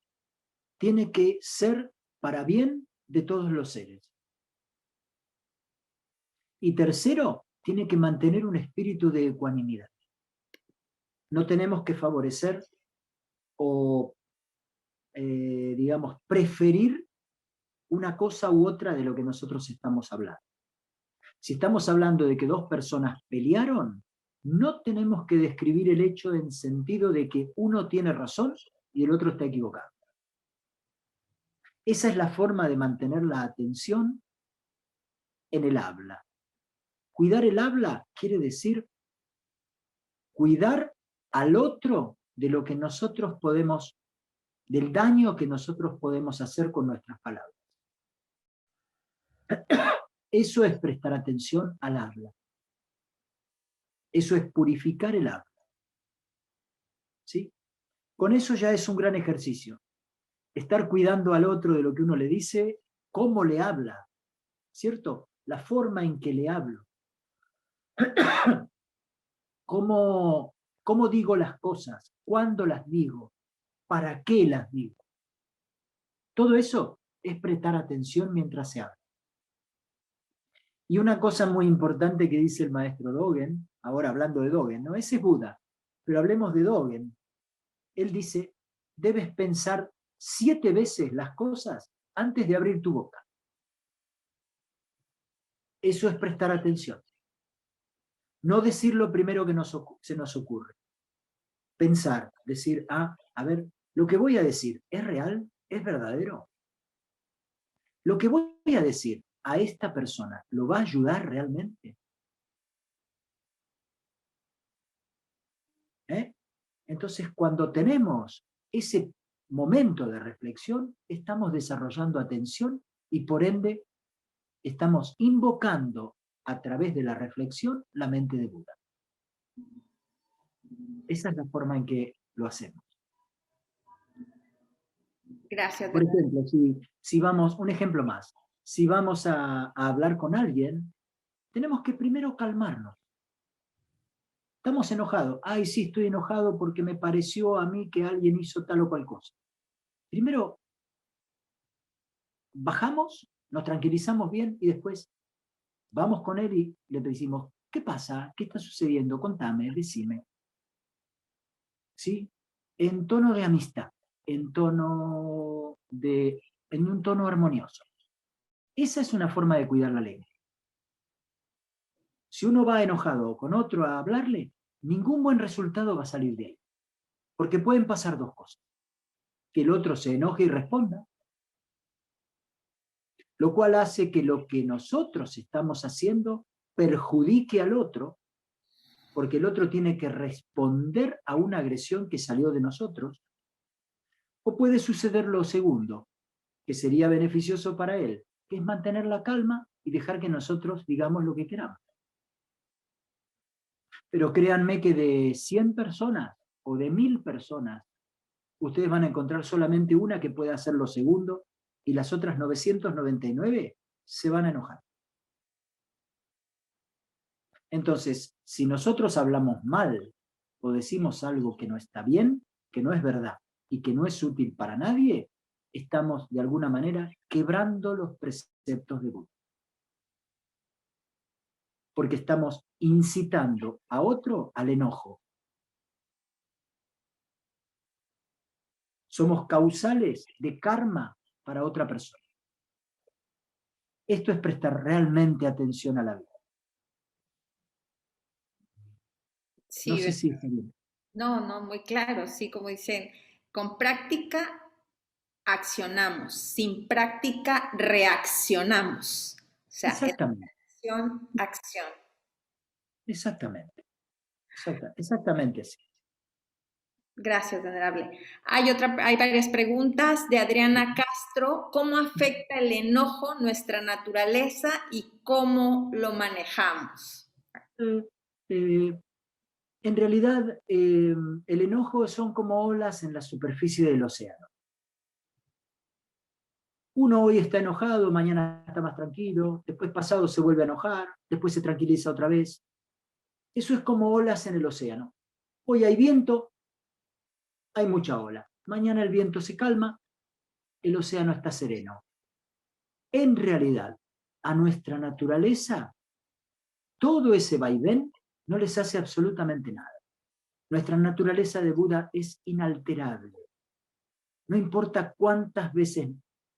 tiene que ser para bien de todos los seres. Y tercero, tiene que mantener un espíritu de ecuanimidad. No tenemos que favorecer o, digamos, preferir una cosa u otra de lo que nosotros estamos hablando. Si estamos hablando de que dos personas pelearon, no tenemos que describir el hecho en sentido de que uno tiene razón y el otro está equivocado. Esa es la forma de mantener la atención en el habla. Cuidar el habla quiere decir cuidar al otro de lo que nosotros podemos, del daño que nosotros podemos hacer con nuestras palabras. Eso es prestar atención al habla. Eso es purificar el habla. ¿Sí? Con eso ya es un gran ejercicio. Estar cuidando al otro de lo que uno le dice, cómo le habla, ¿cierto? La forma en que le hablo. Cómo digo las cosas, cuándo las digo, para qué las digo. Todo eso es prestar atención mientras se habla. Y una cosa muy importante que dice el maestro Dogen, ahora hablando de Dogen, ¿no? Ese es Buda, pero hablemos de Dogen. Él dice, debes pensar 7 veces las cosas antes de abrir tu boca. Eso es prestar atención. No decir lo primero que se nos ocurre. Pensar, decir, a ver, lo que voy a decir, ¿es real? ¿Es verdadero? Lo que voy a decir a esta persona, ¿lo va a ayudar realmente? Entonces, cuando tenemos ese momento de reflexión, estamos desarrollando atención y por ende estamos invocando a través de la reflexión la mente de Buda. Esa es la forma en que lo hacemos. Gracias. Por ejemplo, si vamos, un ejemplo más, si vamos a hablar con alguien, tenemos que primero calmarnos. Estamos enojados. Ay, sí, estoy enojado porque me pareció a mí que alguien hizo tal o cual cosa. Primero, bajamos, nos tranquilizamos bien y después vamos con él y le decimos, ¿qué pasa? ¿Qué está sucediendo? Contame, decime. ¿Sí? En tono de amistad, en un tono armonioso. Esa es una forma de cuidar la lengua. Si uno va enojado con otro a hablarle, ningún buen resultado va a salir de ahí. Porque pueden pasar dos cosas. Que el otro se enoje y responda, lo cual hace que lo que nosotros estamos haciendo perjudique al otro, porque el otro tiene que responder a una agresión que salió de nosotros. O puede suceder lo segundo, que sería beneficioso para él, que es mantener la calma y dejar que nosotros digamos lo que queramos. Pero créanme que de 100 personas o de 1000 personas, ustedes van a encontrar solamente una que pueda hacer lo segundo y las otras 999 se van a enojar. Entonces, si nosotros hablamos mal o decimos algo que no está bien, que no es verdad y que no es útil para nadie, estamos de alguna manera quebrando los preceptos de Buda. Porque estamos incitando a otro al enojo. Somos causales de karma para otra persona. Esto es prestar realmente atención a la vida. Sí, No sé si está bien. no, muy claro, sí, como dicen, con práctica accionamos, sin práctica reaccionamos. O sea, Exactamente, acción, acción. exactamente, exactamente así. Gracias, venerable. Hay varias preguntas de Adriana Castro. ¿Cómo afecta el enojo nuestra naturaleza y cómo lo manejamos? Eh, en realidad, el enojo son como olas en la superficie del océano. Uno hoy está enojado, mañana está más tranquilo, después pasado se vuelve a enojar, después se tranquiliza otra vez. Eso es como olas en el océano. Hoy hay viento, hay mucha ola. Mañana el viento se calma, el océano está sereno. En realidad, a nuestra naturaleza, todo ese vaivén no les hace absolutamente nada. Nuestra naturaleza de Buda es inalterable. No importa cuántas veces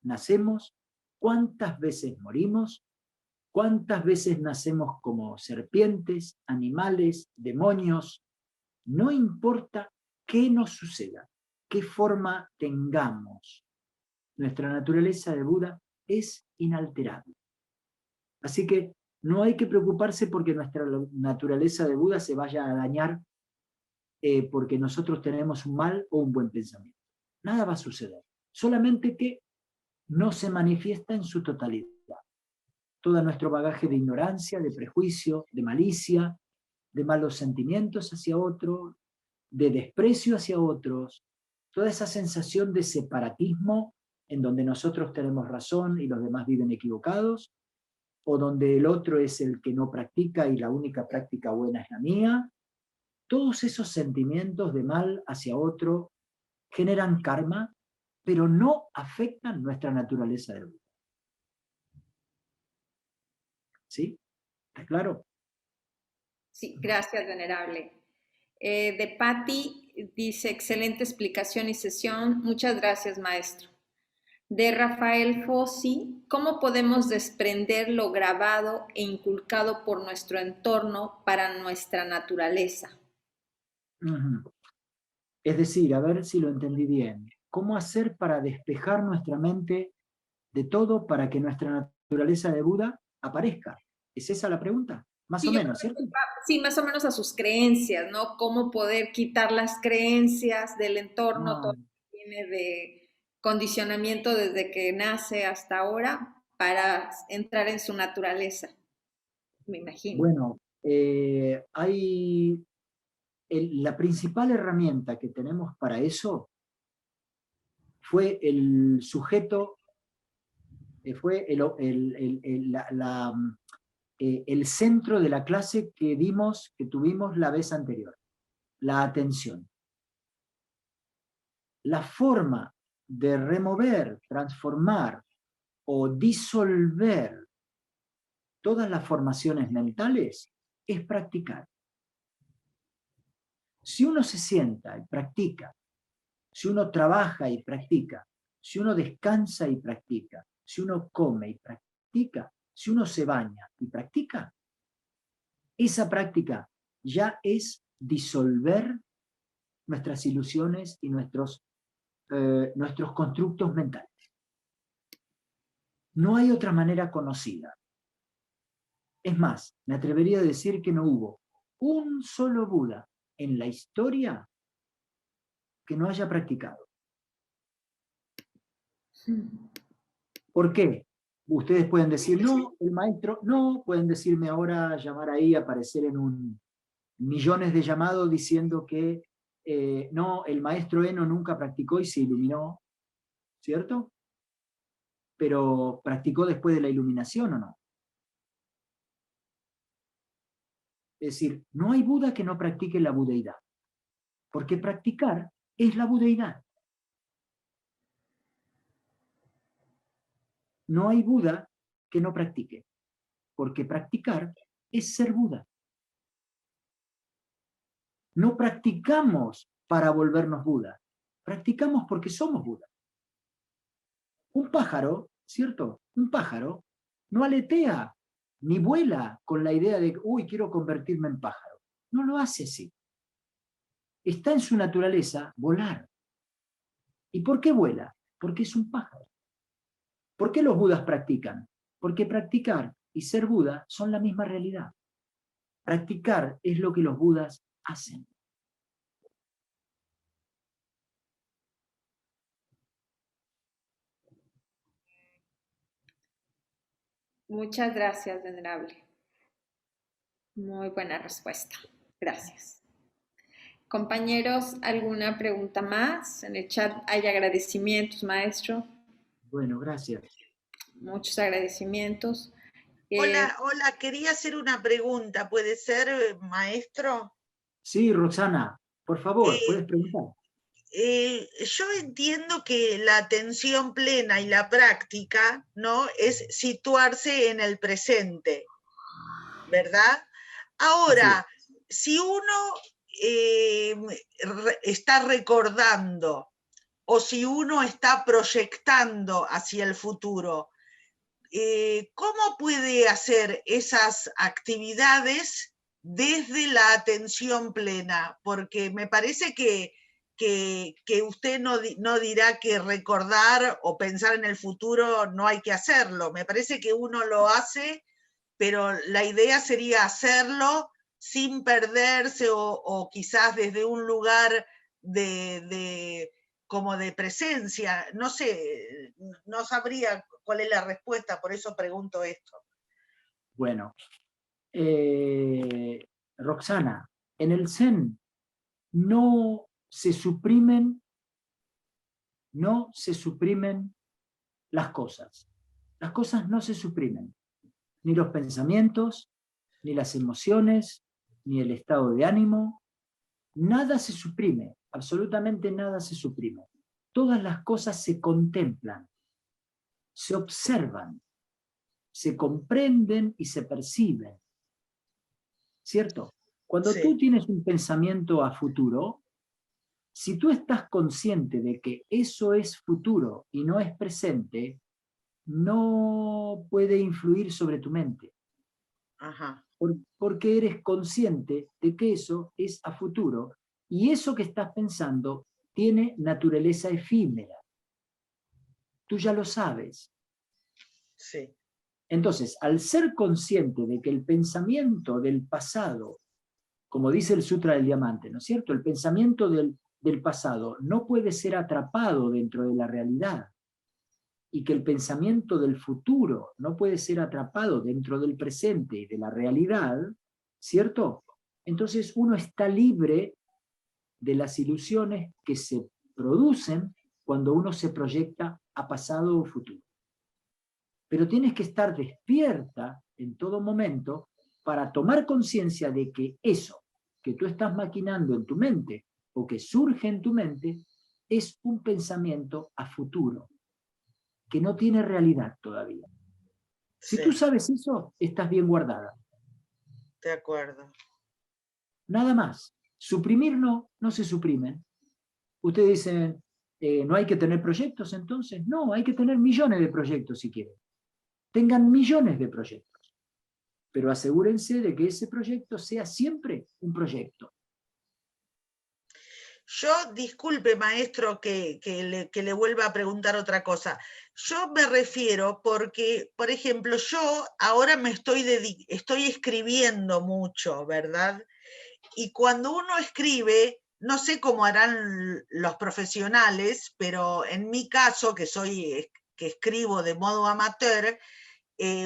nacemos, cuántas veces morimos, cuántas veces nacemos como serpientes, animales, demonios, no importa qué nos suceda, qué forma tengamos. Nuestra naturaleza de Buda es inalterable. Así que no hay que preocuparse porque nuestra naturaleza de Buda se vaya a dañar porque nosotros tenemos un mal o un buen pensamiento. Nada va a suceder. Solamente que no se manifiesta en su totalidad. Todo nuestro bagaje de ignorancia, de prejuicio, de malicia, de malos sentimientos hacia otro, de desprecio hacia otros, toda esa sensación de separatismo en donde nosotros tenemos razón y los demás viven equivocados, o donde el otro es el que no practica y la única práctica buena es la mía, todos esos sentimientos de mal hacia otro generan karma, pero no afectan nuestra naturaleza de vida. ¿Sí? ¿Está claro? Sí, gracias, venerable. De Patti dice, excelente explicación y sesión. Muchas gracias, maestro. De Rafael Fossi, ¿cómo podemos desprender lo grabado e inculcado por nuestro entorno para nuestra naturaleza? Es decir, a ver si lo entendí bien. ¿Cómo hacer para despejar nuestra mente de todo para que nuestra naturaleza de Buda aparezca? ¿Es esa la pregunta? Más o Sí, yo menos, creo ¿cierto? que sí, más o menos a sus creencias, ¿no? Cómo poder quitar las creencias del entorno, todo Ah, lo que tiene de condicionamiento desde que nace hasta ahora para entrar en su naturaleza, me imagino. bueno, la principal herramienta que tenemos para eso fue el sujeto, fue el centro de la clase que dimos, que tuvimos la vez anterior, la atención. La forma de remover, transformar o disolver todas las formaciones mentales es practicar. Si uno se sienta y practica, si uno trabaja y practica, si uno descansa y practica, si uno come y practica, si uno se baña y practica, esa práctica ya es disolver nuestras ilusiones y nuestros constructos mentales. No hay otra manera conocida. Es más, me atrevería a decir que no hubo un solo Buda en la historia que no haya practicado. ¿Por qué? Ustedes pueden decir, no, el maestro, no, pueden decirme ahora, llamar ahí, aparecer en millones de llamados diciendo que no, el maestro Eno nunca practicó y se iluminó, ¿cierto? Pero ¿practicó después de la iluminación o no? Es decir, no hay Buda que no practique la budeidad, porque practicar es la budeidad. No hay Buda que no practique, porque practicar es ser Buda. No practicamos para volvernos Buda, practicamos porque somos Buda. Un pájaro, ¿cierto? Un pájaro no aletea ni vuela con la idea de, uy, quiero convertirme en pájaro. No lo hace así. Está en su naturaleza volar. ¿Y por qué vuela? Porque es un pájaro. ¿Por qué los budas practican? Porque practicar y ser Buda son la misma realidad. Practicar es lo que los budas hacen. Muchas gracias, venerable. Muy buena respuesta. Gracias. Compañeros, ¿alguna pregunta más? En el chat hay agradecimientos, maestro. Bueno, gracias. Muchos agradecimientos. Hola, hola, quería hacer una pregunta, ¿puede ser, maestro? Sí, Roxana, por favor, puedes preguntar. Yo entiendo que la atención plena y la práctica, ¿no?, es situarse en el presente, ¿verdad? Ahora, si uno está recordando o si uno está proyectando hacia el futuro, ¿cómo puede hacer esas actividades desde la atención plena? Porque me parece que usted no dirá que recordar o pensar en el futuro no hay que hacerlo. Me parece que uno lo hace, pero la idea sería hacerlo sin perderse o quizás desde un lugar como de presencia. No sé, no sabría cuál es la respuesta, por eso pregunto esto. Bueno, Roxana, en el Zen no se suprimen las cosas. Las cosas no se suprimen. Ni los pensamientos, ni las emociones, ni el estado de ánimo. Nada se suprime, absolutamente nada se suprime. Todas las cosas se contemplan, se observan, se comprenden y se perciben. ¿Cierto? Cuando Sí. tú tienes un pensamiento a futuro, si tú estás consciente de que eso es futuro y no es presente, no puede influir sobre tu mente. Ajá. Porque eres consciente de que eso es a futuro y eso que estás pensando tiene naturaleza efímera. Tú ya lo sabes. Sí. Entonces, al ser consciente de que el pensamiento del pasado, como dice el Sutra del Diamante, ¿no es cierto? El pensamiento del pasado no puede ser atrapado dentro de la realidad y que el pensamiento del futuro no puede ser atrapado dentro del presente y de la realidad, ¿cierto? Entonces uno está libre de las ilusiones que se producen cuando uno se proyecta a pasado o futuro. Pero tienes que estar despierta en todo momento para tomar conciencia de que eso que tú estás maquinando en tu mente o que surge en tu mente es un pensamiento a futuro, que no tiene realidad todavía. Si Sí. tú sabes eso, estás bien guardada. De acuerdo. Nada más. Suprimir no se suprimen. Ustedes dicen, ¿no hay que tener proyectos entonces? No, hay que tener millones de proyectos si quieren. Tengan millones de proyectos. pero asegúrense de que ese proyecto sea siempre un proyecto. Yo, disculpe, maestro, que le vuelva a preguntar otra cosa. Yo me refiero porque, por ejemplo, yo ahora me estoy escribiendo mucho, ¿verdad? Y cuando uno escribe, no sé cómo harán los profesionales, pero en mi caso, que escribo de modo amateur,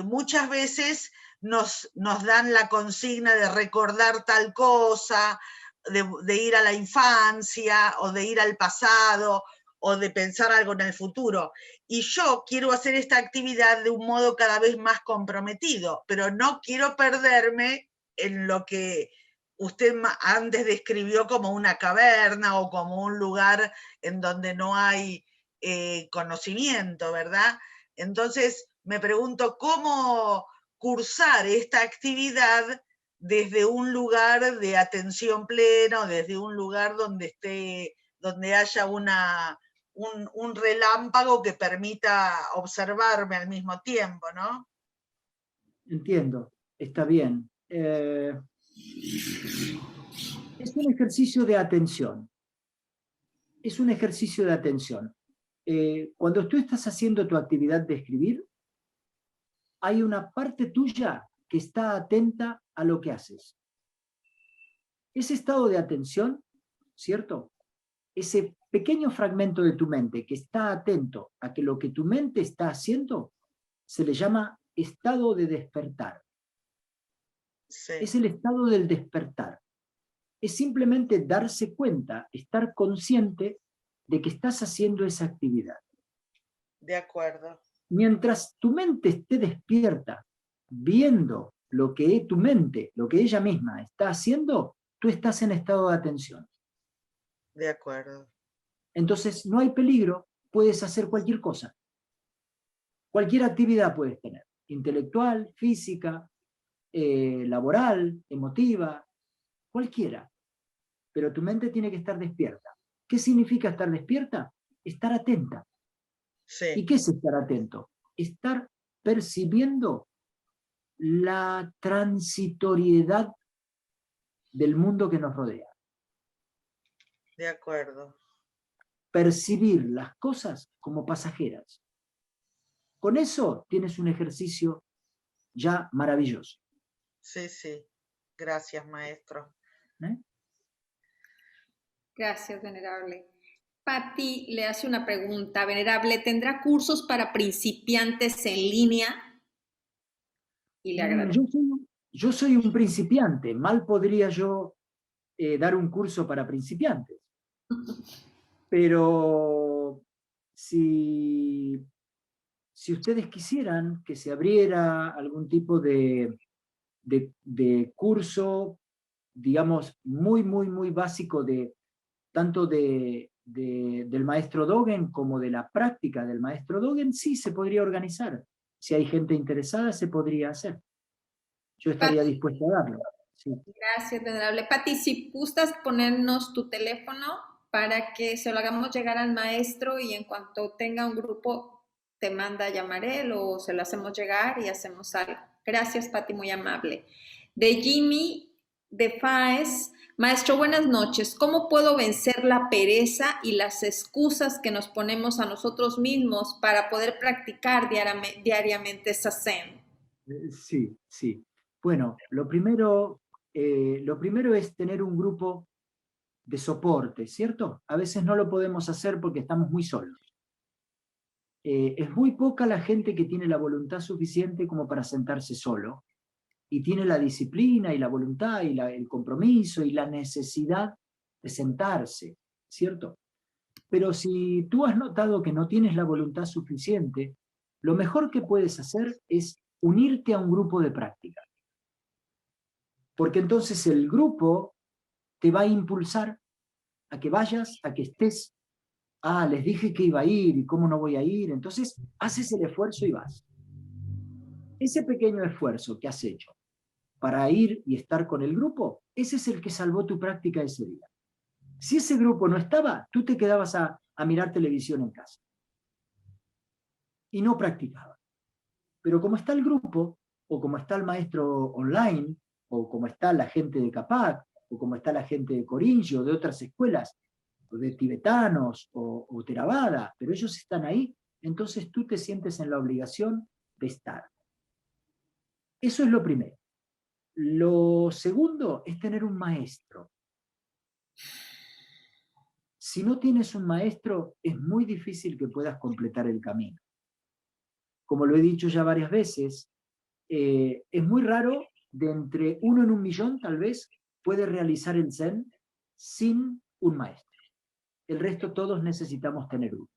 muchas veces nos dan la consigna de recordar tal cosa, de ir a la infancia, o de ir al pasado, o de pensar algo en el futuro. Y yo quiero hacer esta actividad de un modo cada vez más comprometido, pero no quiero perderme en lo que usted antes describió como una caverna o como un lugar en donde no hay conocimiento, ¿verdad? Entonces me pregunto cómo cursar esta actividad desde un lugar de atención plena, desde un lugar donde haya un relámpago que permita observarme al mismo tiempo, ¿no? Entiendo, está bien. Es un ejercicio de atención. Es un ejercicio de atención. Cuando tú estás haciendo tu actividad de escribir, hay una parte tuya que está atenta a lo que haces. Ese estado de atención, ¿cierto? Ese pequeño fragmento de tu mente que está atento a que lo que tu mente está haciendo, se le llama estado de despertar. Sí. Es el estado del despertar. Es simplemente darse cuenta, estar consciente de que estás haciendo esa actividad. De acuerdo. Mientras tu mente esté despierta, viendo lo que tu mente, lo que ella misma está haciendo, tú estás en estado de atención. De acuerdo. Entonces no hay peligro, puedes hacer cualquier cosa. Cualquier actividad puedes tener, intelectual, física, laboral, emotiva, cualquiera. Pero tu mente tiene que estar despierta. ¿Qué significa estar despierta? Estar atenta. Sí. ¿Y qué es estar atento? Estar percibiendo la transitoriedad del mundo que nos rodea. De acuerdo. Percibir las cosas como pasajeras. Con eso tienes un ejercicio ya maravilloso. Sí, sí. Gracias, maestro. ¿Eh? Gracias, venerable. Patti le hace una pregunta. Venerable, ¿tendrá cursos para principiantes en línea? Y le agradezco. Yo soy un principiante. Mal podría yo dar un curso para principiantes. Pero si ustedes quisieran que se abriera algún tipo de curso, digamos, muy básico tanto del maestro Dogen como de la práctica del maestro Dogen, sí se podría organizar. Si hay gente interesada, se podría hacer. Yo estaría Patti, dispuesto a darlo. Sí. gracias, venerable. Patti, si gustas ponernos tu teléfono para que se lo hagamos llegar al maestro y en cuanto tenga un grupo te manda a llamar él o se lo hacemos llegar y hacemos algo. Gracias, Patti, muy amable. De Jimmy de Faes, maestro, buenas noches. ¿Cómo puedo vencer la pereza y las excusas que nos ponemos a nosotros mismos para poder practicar diariamente Zazen? Sí, sí. Bueno, lo primero es tener un grupo de soporte, ¿cierto? A veces no lo podemos hacer porque estamos muy solos. Es muy poca la gente que tiene la voluntad suficiente como para sentarse solo, y tiene la disciplina y la voluntad y el compromiso y la necesidad de sentarse, ¿cierto? Pero si tú has notado que no tienes la voluntad suficiente, lo mejor que puedes hacer es unirte a un grupo de práctica. Porque entonces el grupo te va a impulsar a que vayas, a que estés. Ah, les dije que iba a ir y cómo no voy a ir. Entonces haces el esfuerzo y vas. Ese pequeño esfuerzo que has hecho para ir y estar con el grupo, ese es el que salvó tu práctica ese día. Si ese grupo no estaba, tú te quedabas a mirar televisión en casa y no practicabas. Pero como está el grupo, o como está el maestro online, o como está la gente de Capac, o como está la gente de Corincho, de otras escuelas, o de tibetanos, o Theravada, pero ellos están ahí, entonces tú te sientes en la obligación de estar. Eso es lo primero. Lo segundo es tener un maestro. Si no tienes un maestro, es muy difícil que puedas completar el camino. Como lo he dicho ya varias veces, es muy raro, de entre 1 en 1.000.000 tal vez, puede realizar el Zen sin un maestro. El resto todos necesitamos tener uno.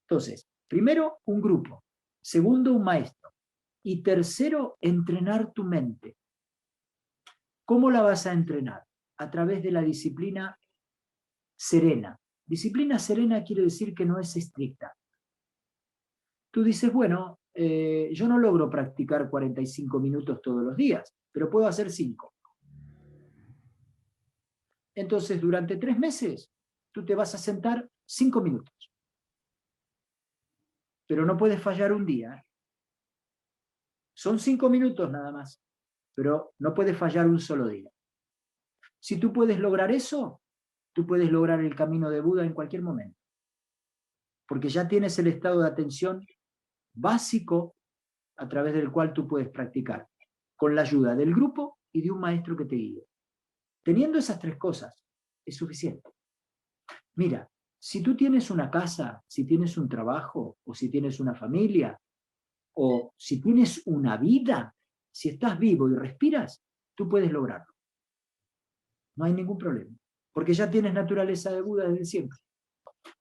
Entonces, primero, un grupo. Segundo, un maestro. Y tercero, entrenar tu mente. ¿Cómo la vas a entrenar? A través de la disciplina serena. Disciplina serena quiere decir que no es estricta. Tú dices, bueno, yo no logro practicar 45 minutos todos los días, pero puedo hacer 5. Entonces, durante 3 meses, tú te vas a sentar 5 minutos. Pero no puedes fallar un día. Son 5 minutos nada más, pero no puedes fallar un solo día. Si tú puedes lograr eso, tú puedes lograr el camino de Buda en cualquier momento. Porque ya tienes el estado de atención básico a través del cual tú puedes practicar, con la ayuda del grupo y de un maestro que te guíe. Teniendo esas 3 cosas, es suficiente. Mira, si tú tienes una casa, si tienes un trabajo, o si tienes una familia, o si tienes una vida, si estás vivo y respiras, tú puedes lograrlo. No hay ningún problema, porque ya tienes naturaleza de Buda desde siempre.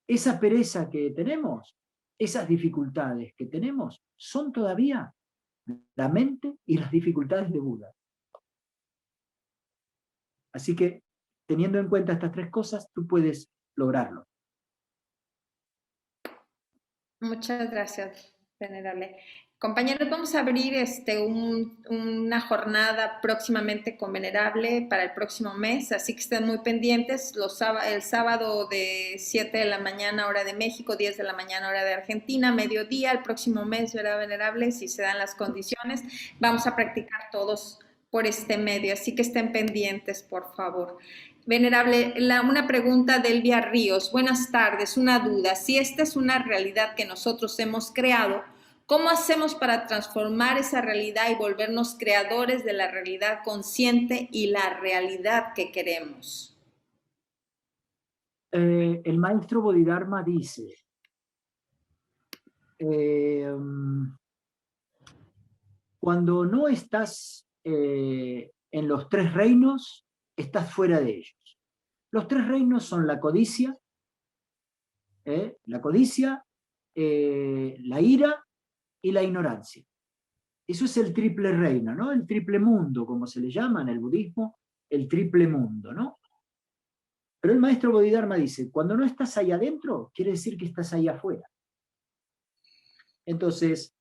Esa pereza que tenemos, esas dificultades que tenemos, son todavía la mente y las dificultades de Buda. Así que, teniendo en cuenta estas 3 cosas, tú puedes lograrlo. Muchas gracias, venerable. Compañeros, vamos a abrir una jornada próximamente con Venerable para el próximo mes, así que estén muy pendientes. El sábado de 7 de la mañana, hora de México, 10 de la mañana, hora de Argentina, mediodía, el próximo mes, ¿verdad, Venerable? Si se dan las condiciones, vamos a practicar todos por este medio, así que estén pendientes, por favor. Venerable, una pregunta de Elvia Ríos. Buenas tardes, una duda. Si esta es una realidad que nosotros hemos creado, ¿cómo hacemos para transformar esa realidad y volvernos creadores de la realidad consciente y la realidad que queremos? El maestro Bodhidharma dice, cuando no estás en los 3 reinos, estás fuera de ellos. Los 3 reinos son la codicia, la ira y la ignorancia. Eso es el triple reino, ¿no? El triple mundo, como se le llama en el budismo, el triple mundo, ¿no? Pero el maestro Bodhidharma dice, cuando no estás ahí adentro, quiere decir que estás ahí afuera. Entonces,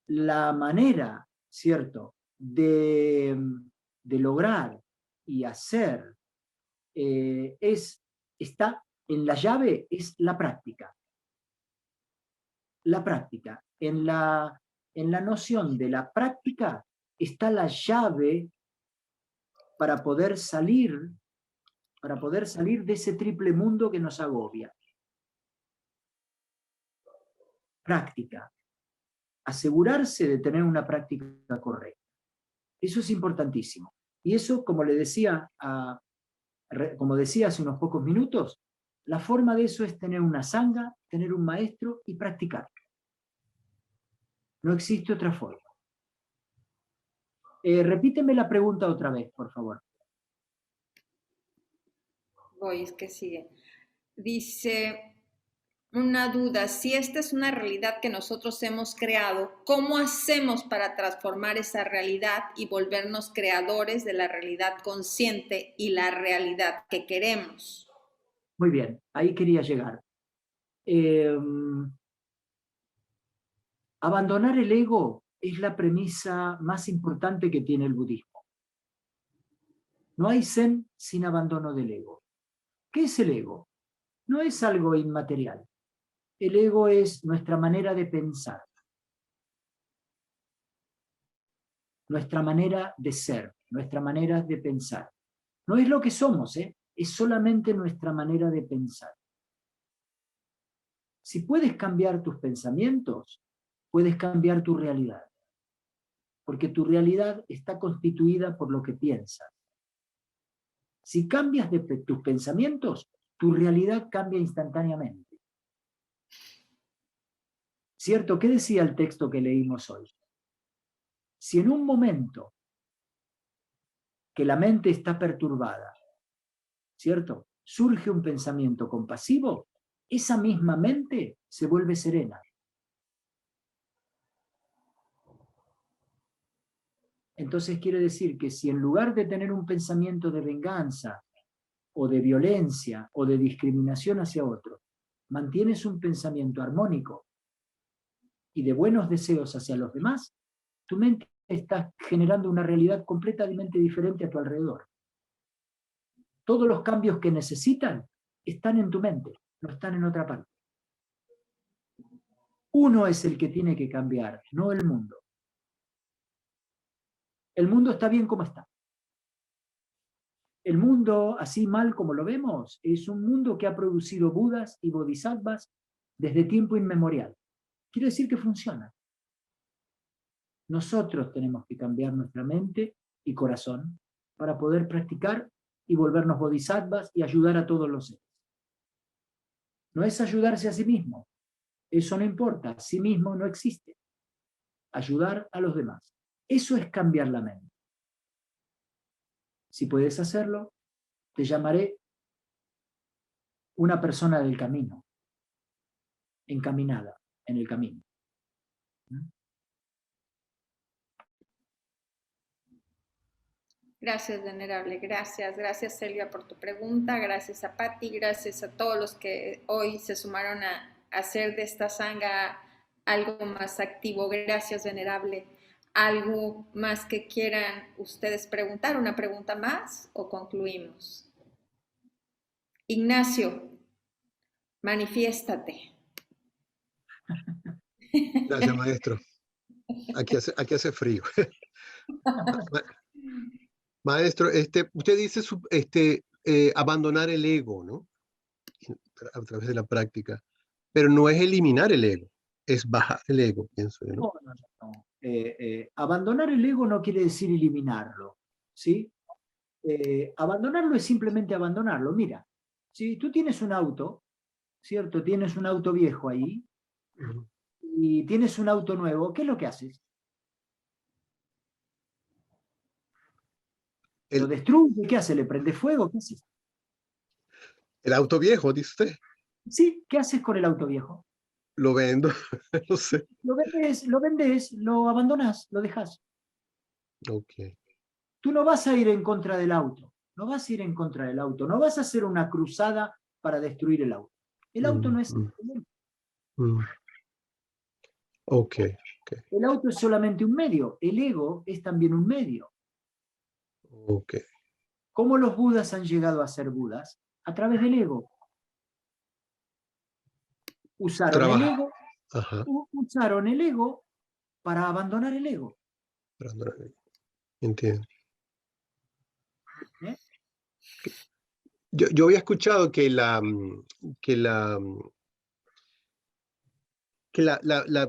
la manera, ¿cierto?, de lograr y hacer está en la llave, es la práctica. La práctica. En la noción de la práctica está la llave para poder salir de ese triple mundo que nos agobia. Práctica. Asegurarse de tener una práctica correcta. Eso es importantísimo. Y eso, como decía hace unos pocos minutos, la forma de eso es tener una sangha, tener un maestro y practicar. No existe otra forma. Repíteme la pregunta otra vez, por favor. Voy, es que sigue. Dice, una duda, si esta es una realidad que nosotros hemos creado, ¿cómo hacemos para transformar esa realidad y volvernos creadores de la realidad consciente y la realidad que queremos? Muy bien, ahí quería llegar. Abandonar el ego es la premisa más importante que tiene el budismo. No hay Zen sin abandono del ego. ¿Qué es el ego? No es algo inmaterial. El ego es nuestra manera de pensar. nuestra manera de ser, nuestra manera de pensar. No es lo que somos, es solamente nuestra manera de pensar. Si puedes cambiar tus pensamientos, puedes cambiar tu realidad. Porque tu realidad está constituida por lo que piensas. Si cambias tus pensamientos, tu realidad cambia instantáneamente. ¿Cierto? ¿Qué decía el texto que leímos hoy? Si en un momento que la mente está perturbada, ¿cierto?, surge un pensamiento compasivo, esa misma mente se vuelve serena. Entonces quiere decir que si en lugar de tener un pensamiento de venganza, o de violencia, o de discriminación hacia otro, mantienes un pensamiento armónico y de buenos deseos hacia los demás, tu mente está generando una realidad completamente diferente a tu alrededor. Todos los cambios que necesitan están en tu mente, no están en otra parte. Uno es el que tiene que cambiar, no el mundo. El mundo está bien como está. El mundo, así mal como lo vemos, es un mundo que ha producido Budas y Bodhisattvas desde tiempo inmemorial. Quiere decir que funciona. Nosotros tenemos que cambiar nuestra mente y corazón para poder practicar y volvernos bodhisattvas y ayudar a todos los seres. No es ayudarse a sí mismo. Eso no importa. Sí mismo no existe. Ayudar a los demás. Eso es cambiar la mente. Si puedes hacerlo, te llamaré una persona del camino, encaminada en el camino. Gracias, venerable. Gracias. Gracias, Celia, por tu pregunta. Gracias a Patti. Gracias a todos los que hoy se sumaron a hacer de esta sanga algo más activo. Gracias, venerable. ¿Algo más que quieran ustedes preguntar? ¿Una pregunta más o concluimos? Ignacio, manifiéstate. Gracias, maestro. Aquí hace frío. Maestro, usted dice abandonar el ego, ¿no? A través de la práctica. Pero no es eliminar el ego, es bajar el ego, pienso yo, ¿no? No. Abandonar el ego no quiere decir eliminarlo, ¿sí? Abandonarlo es simplemente abandonarlo. Mira, si tú tienes un auto, ¿cierto? Tienes un auto viejo ahí, y tienes un auto nuevo, ¿qué es lo que haces? ¿Lo destruye? ¿Qué hace? ¿Le prende fuego? ¿Qué haces? El auto viejo, dice usted. Sí, ¿qué haces con el auto viejo? Lo vendo, no sé. Lo vendes, lo abandonas, lo dejas. Ok. Tú no vas a ir en contra del auto, no vas a ir en contra del auto, no vas a hacer una cruzada para destruir el auto. El auto no es el problema. Ok. El auto es solamente un medio, el ego es también un medio. Ok. ¿Cómo los budas han llegado a ser budas? A través del ego. Usaron el ego para abandonar el ego. Entiendo. Yo había escuchado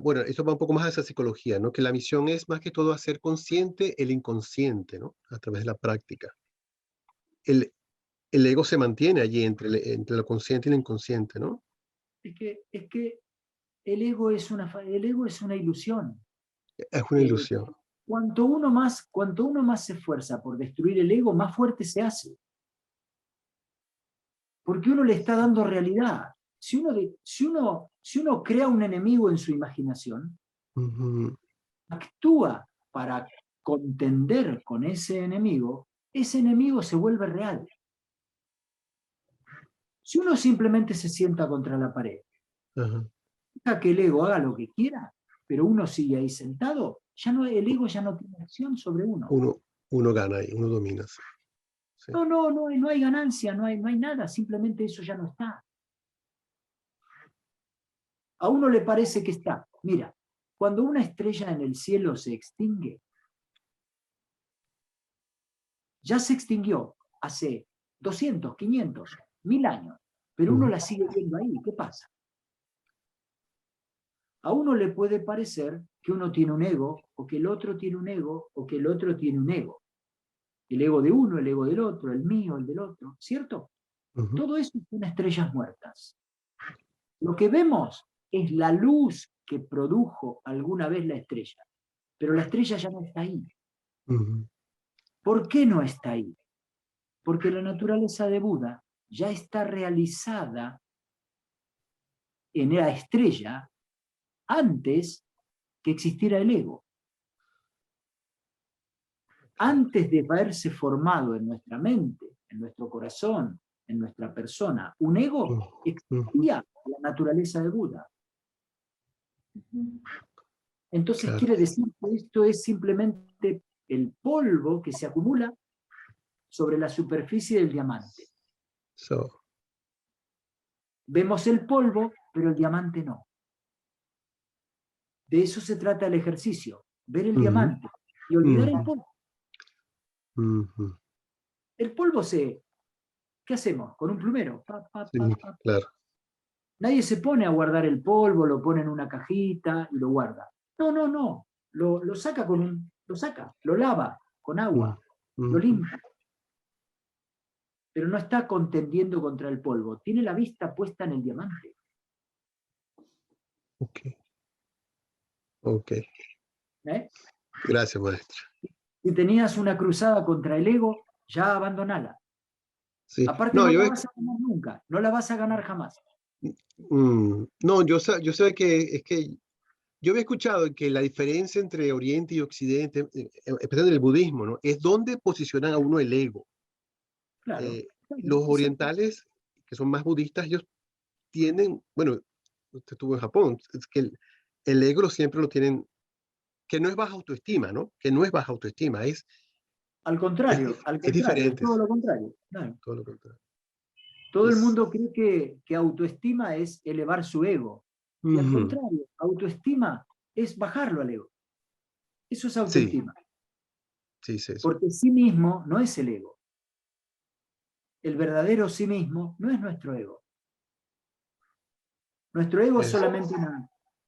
bueno, esto va un poco más a esa psicología, ¿no? Que la misión es más que todo hacer consciente el inconsciente, ¿no? A través de la práctica. El ego se mantiene allí entre lo consciente y lo inconsciente, ¿no? Es que el ego es una ilusión. Es una ilusión. Cuanto uno más se esfuerza por destruir el ego, más fuerte se hace. Porque uno le está dando realidad. Si uno crea un enemigo en su imaginación, actúa para contender con ese enemigo se vuelve real. Si uno simplemente se sienta contra la pared, deja que el ego haga lo que quiera, pero uno sigue ahí sentado, el ego ya no tiene acción sobre uno. Uno gana ahí, uno domina. Sí. No hay ganancia, no hay nada, simplemente eso ya no está. A uno le parece que está. Mira, cuando una estrella en el cielo se extingue, ya se extinguió hace 200, 500, 1000 años, pero uno la sigue viendo ahí. ¿Qué pasa? A uno le puede parecer que uno tiene un ego, o que el otro tiene un ego, o que el otro tiene un ego. El ego de uno, el ego del otro, el mío, el del otro, ¿cierto? Todo eso son estrellas muertas. Lo que vemos es la luz que produjo alguna vez la estrella, pero la estrella ya no está ahí. ¿Por qué no está ahí? Porque la naturaleza de Buda ya está realizada en la estrella antes que existiera el ego. Antes de haberse formado en nuestra mente, en nuestro corazón, en nuestra persona, un ego, existía la naturaleza de Buda. Entonces quiere decir que esto es simplemente el polvo que se acumula sobre la superficie del diamante. Vemos el polvo, pero el diamante no. De eso se trata el ejercicio, ver el diamante y olvidar el polvo. El polvo ¿qué hacemos? Con un plumero. Sí, claro. Nadie se pone a guardar el polvo, lo pone en una cajita y lo guarda. No. Lo saca lo lava con agua, lo limpia. Pero no está contendiendo contra el polvo. Tiene la vista puesta en el diamante. Ok. Gracias, maestro. Si tenías una cruzada contra el ego, ya abandonala. Sí. Aparte no la vas a ganar nunca, no la vas a ganar jamás. No, yo sé que es que yo había escuchado que la diferencia entre Oriente y Occidente, especialmente en el budismo, ¿no? Es donde posicionan a uno el ego. Claro. Los orientales, que son más budistas, ellos tienen, bueno, usted estuvo en Japón, es que el ego siempre lo tienen, que no es baja autoestima, ¿no? Que no es baja autoestima, es... Al contrario, es diferente. todo lo contrario. Claro. Todo lo contrario. Todo el mundo cree que autoestima es elevar su ego. Y al contrario, autoestima es bajarlo al ego. Eso es autoestima. Sí. Porque sí mismo no es el ego. El verdadero sí mismo no es nuestro ego. Nuestro ego es solamente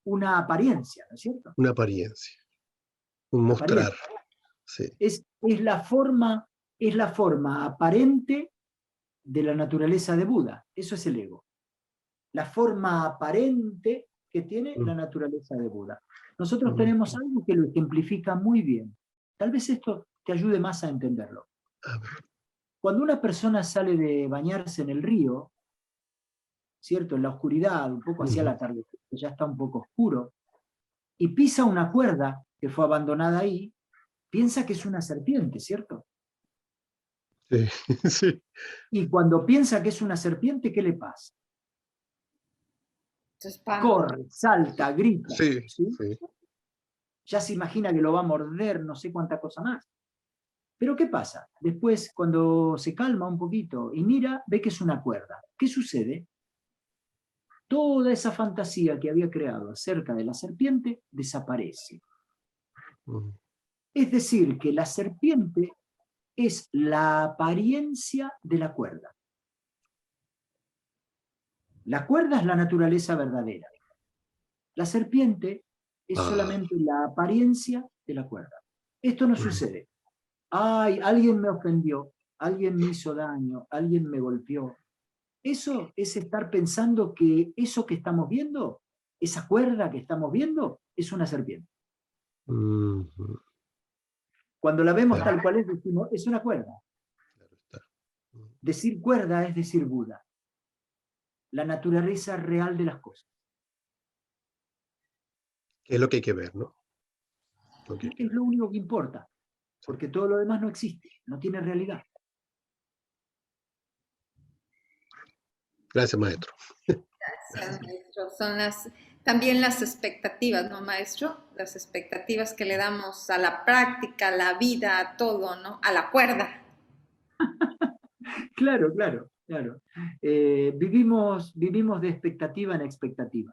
una apariencia, ¿no es cierto? Una apariencia. Un mostrar. Sí. Es la forma aparente de la naturaleza de Buda. Eso es el ego. La forma aparente que tiene la naturaleza de Buda. Nosotros tenemos algo que lo ejemplifica muy bien. Tal vez esto te ayude más a entenderlo. Cuando una persona sale de bañarse en el río, ¿cierto? En la oscuridad, un poco hacia la tarde, que ya está un poco oscuro, y pisa una cuerda que fue abandonada ahí, piensa que es una serpiente, ¿cierto? Sí. Y cuando piensa que es una serpiente, ¿qué le pasa? Corre, salta, grita. Sí. Ya se imagina que lo va a morder, no sé cuánta cosa más. Pero ¿qué pasa? Después, cuando se calma un poquito y mira, ve que es una cuerda. ¿Qué sucede? Toda esa fantasía que había creado acerca de la serpiente desaparece. Es decir, que la serpiente es la apariencia de la cuerda. La cuerda es la naturaleza verdadera. La serpiente es solamente la apariencia de la cuerda. Esto no sucede. Ay, alguien me ofendió, alguien me hizo daño, alguien me golpeó. Eso es estar pensando que eso que estamos viendo, esa cuerda que estamos viendo, es una serpiente. Cuando la vemos tal cual es, decimos, es una cuerda. Decir cuerda es decir Buda. La naturaleza real de las cosas. Es lo que hay que ver, ¿no? Es lo único que importa, porque todo lo demás no existe, no tiene realidad. Gracias, maestro. Gracias, maestro. Son también las expectativas, ¿no, maestro? Las expectativas que le damos a la práctica, a la vida, a todo, ¿no? A la cuerda. Claro. Vivimos de expectativa en expectativa.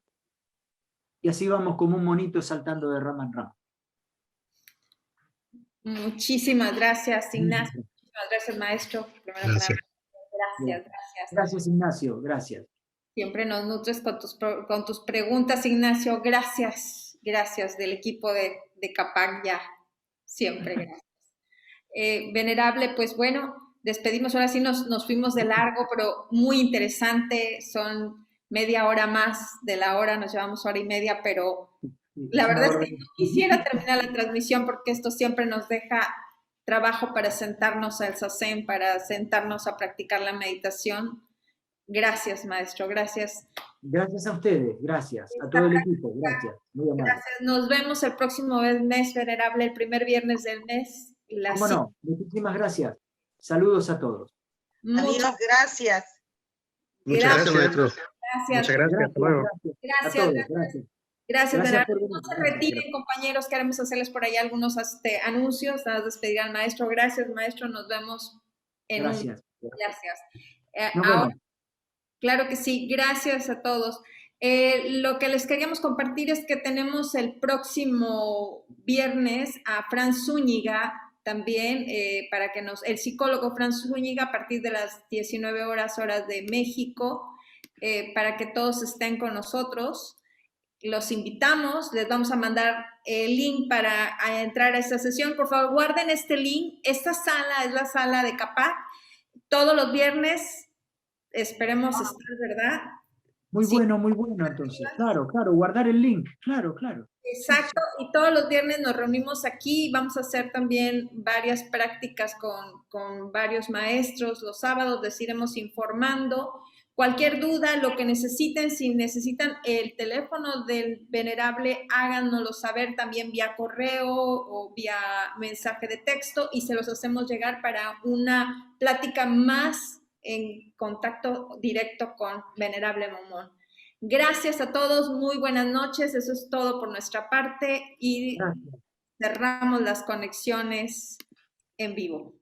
Y así vamos como un monito saltando de rama en rama. Muchísimas gracias, Ignacio. Muchas gracias, maestro. Primero que Gracias. nada, gracias. Gracias, Ignacio, gracias. Siempre nos nutres con tus preguntas, Ignacio. Gracias del equipo de CAPAC ya. Siempre, gracias. Venerable, pues bueno, despedimos. Ahora sí nos fuimos de largo, pero muy interesante. Son media hora más de la hora, nos llevamos hora y media, pero la verdad es que no quisiera terminar la transmisión porque esto siempre nos deja trabajo para sentarnos al zazen, para sentarnos a practicar la meditación. Gracias, maestro, gracias. Gracias a ustedes, gracias. A todo el equipo, gracias. Muy amable. Gracias. Nos vemos el próximo mes, Venerable, el primer viernes del mes. ¿Cómo no? Muchísimas gracias. Saludos a todos. Adiós, gracias. Muchas gracias, maestro. Gracias. Muchas gracias. Hasta luego. Gracias, Venerable. No se retiren, compañeros. Queremos hacerles por ahí algunos anuncios. Nada, despedir al maestro. Gracias, maestro. Nos vemos en Gracias. Gracias. Ahora, claro que sí. Gracias a todos. Lo que les queríamos compartir es que tenemos el próximo viernes a Franz Zúñiga también, para que el psicólogo Franz Zúñiga a partir de las 19 horas de México, para que todos estén con nosotros. Los invitamos, les vamos a mandar el link para entrar a esta sesión. Por favor, guarden este link. Esta sala es la sala de CAPAC. Todos los viernes, esperemos estar, ¿verdad? muy bueno, entonces. Claro, guardar el link. Claro. Exacto, y todos los viernes nos reunimos aquí. Vamos a hacer también varias prácticas con varios maestros. Los sábados les iremos informando. Cualquier duda, lo que necesiten, si necesitan el teléfono del Venerable, háganoslo saber también vía correo o vía mensaje de texto y se los hacemos llegar para una plática más en contacto directo con Venerable Momón. Gracias a todos, muy buenas noches, eso es todo por nuestra parte y cerramos las conexiones en vivo.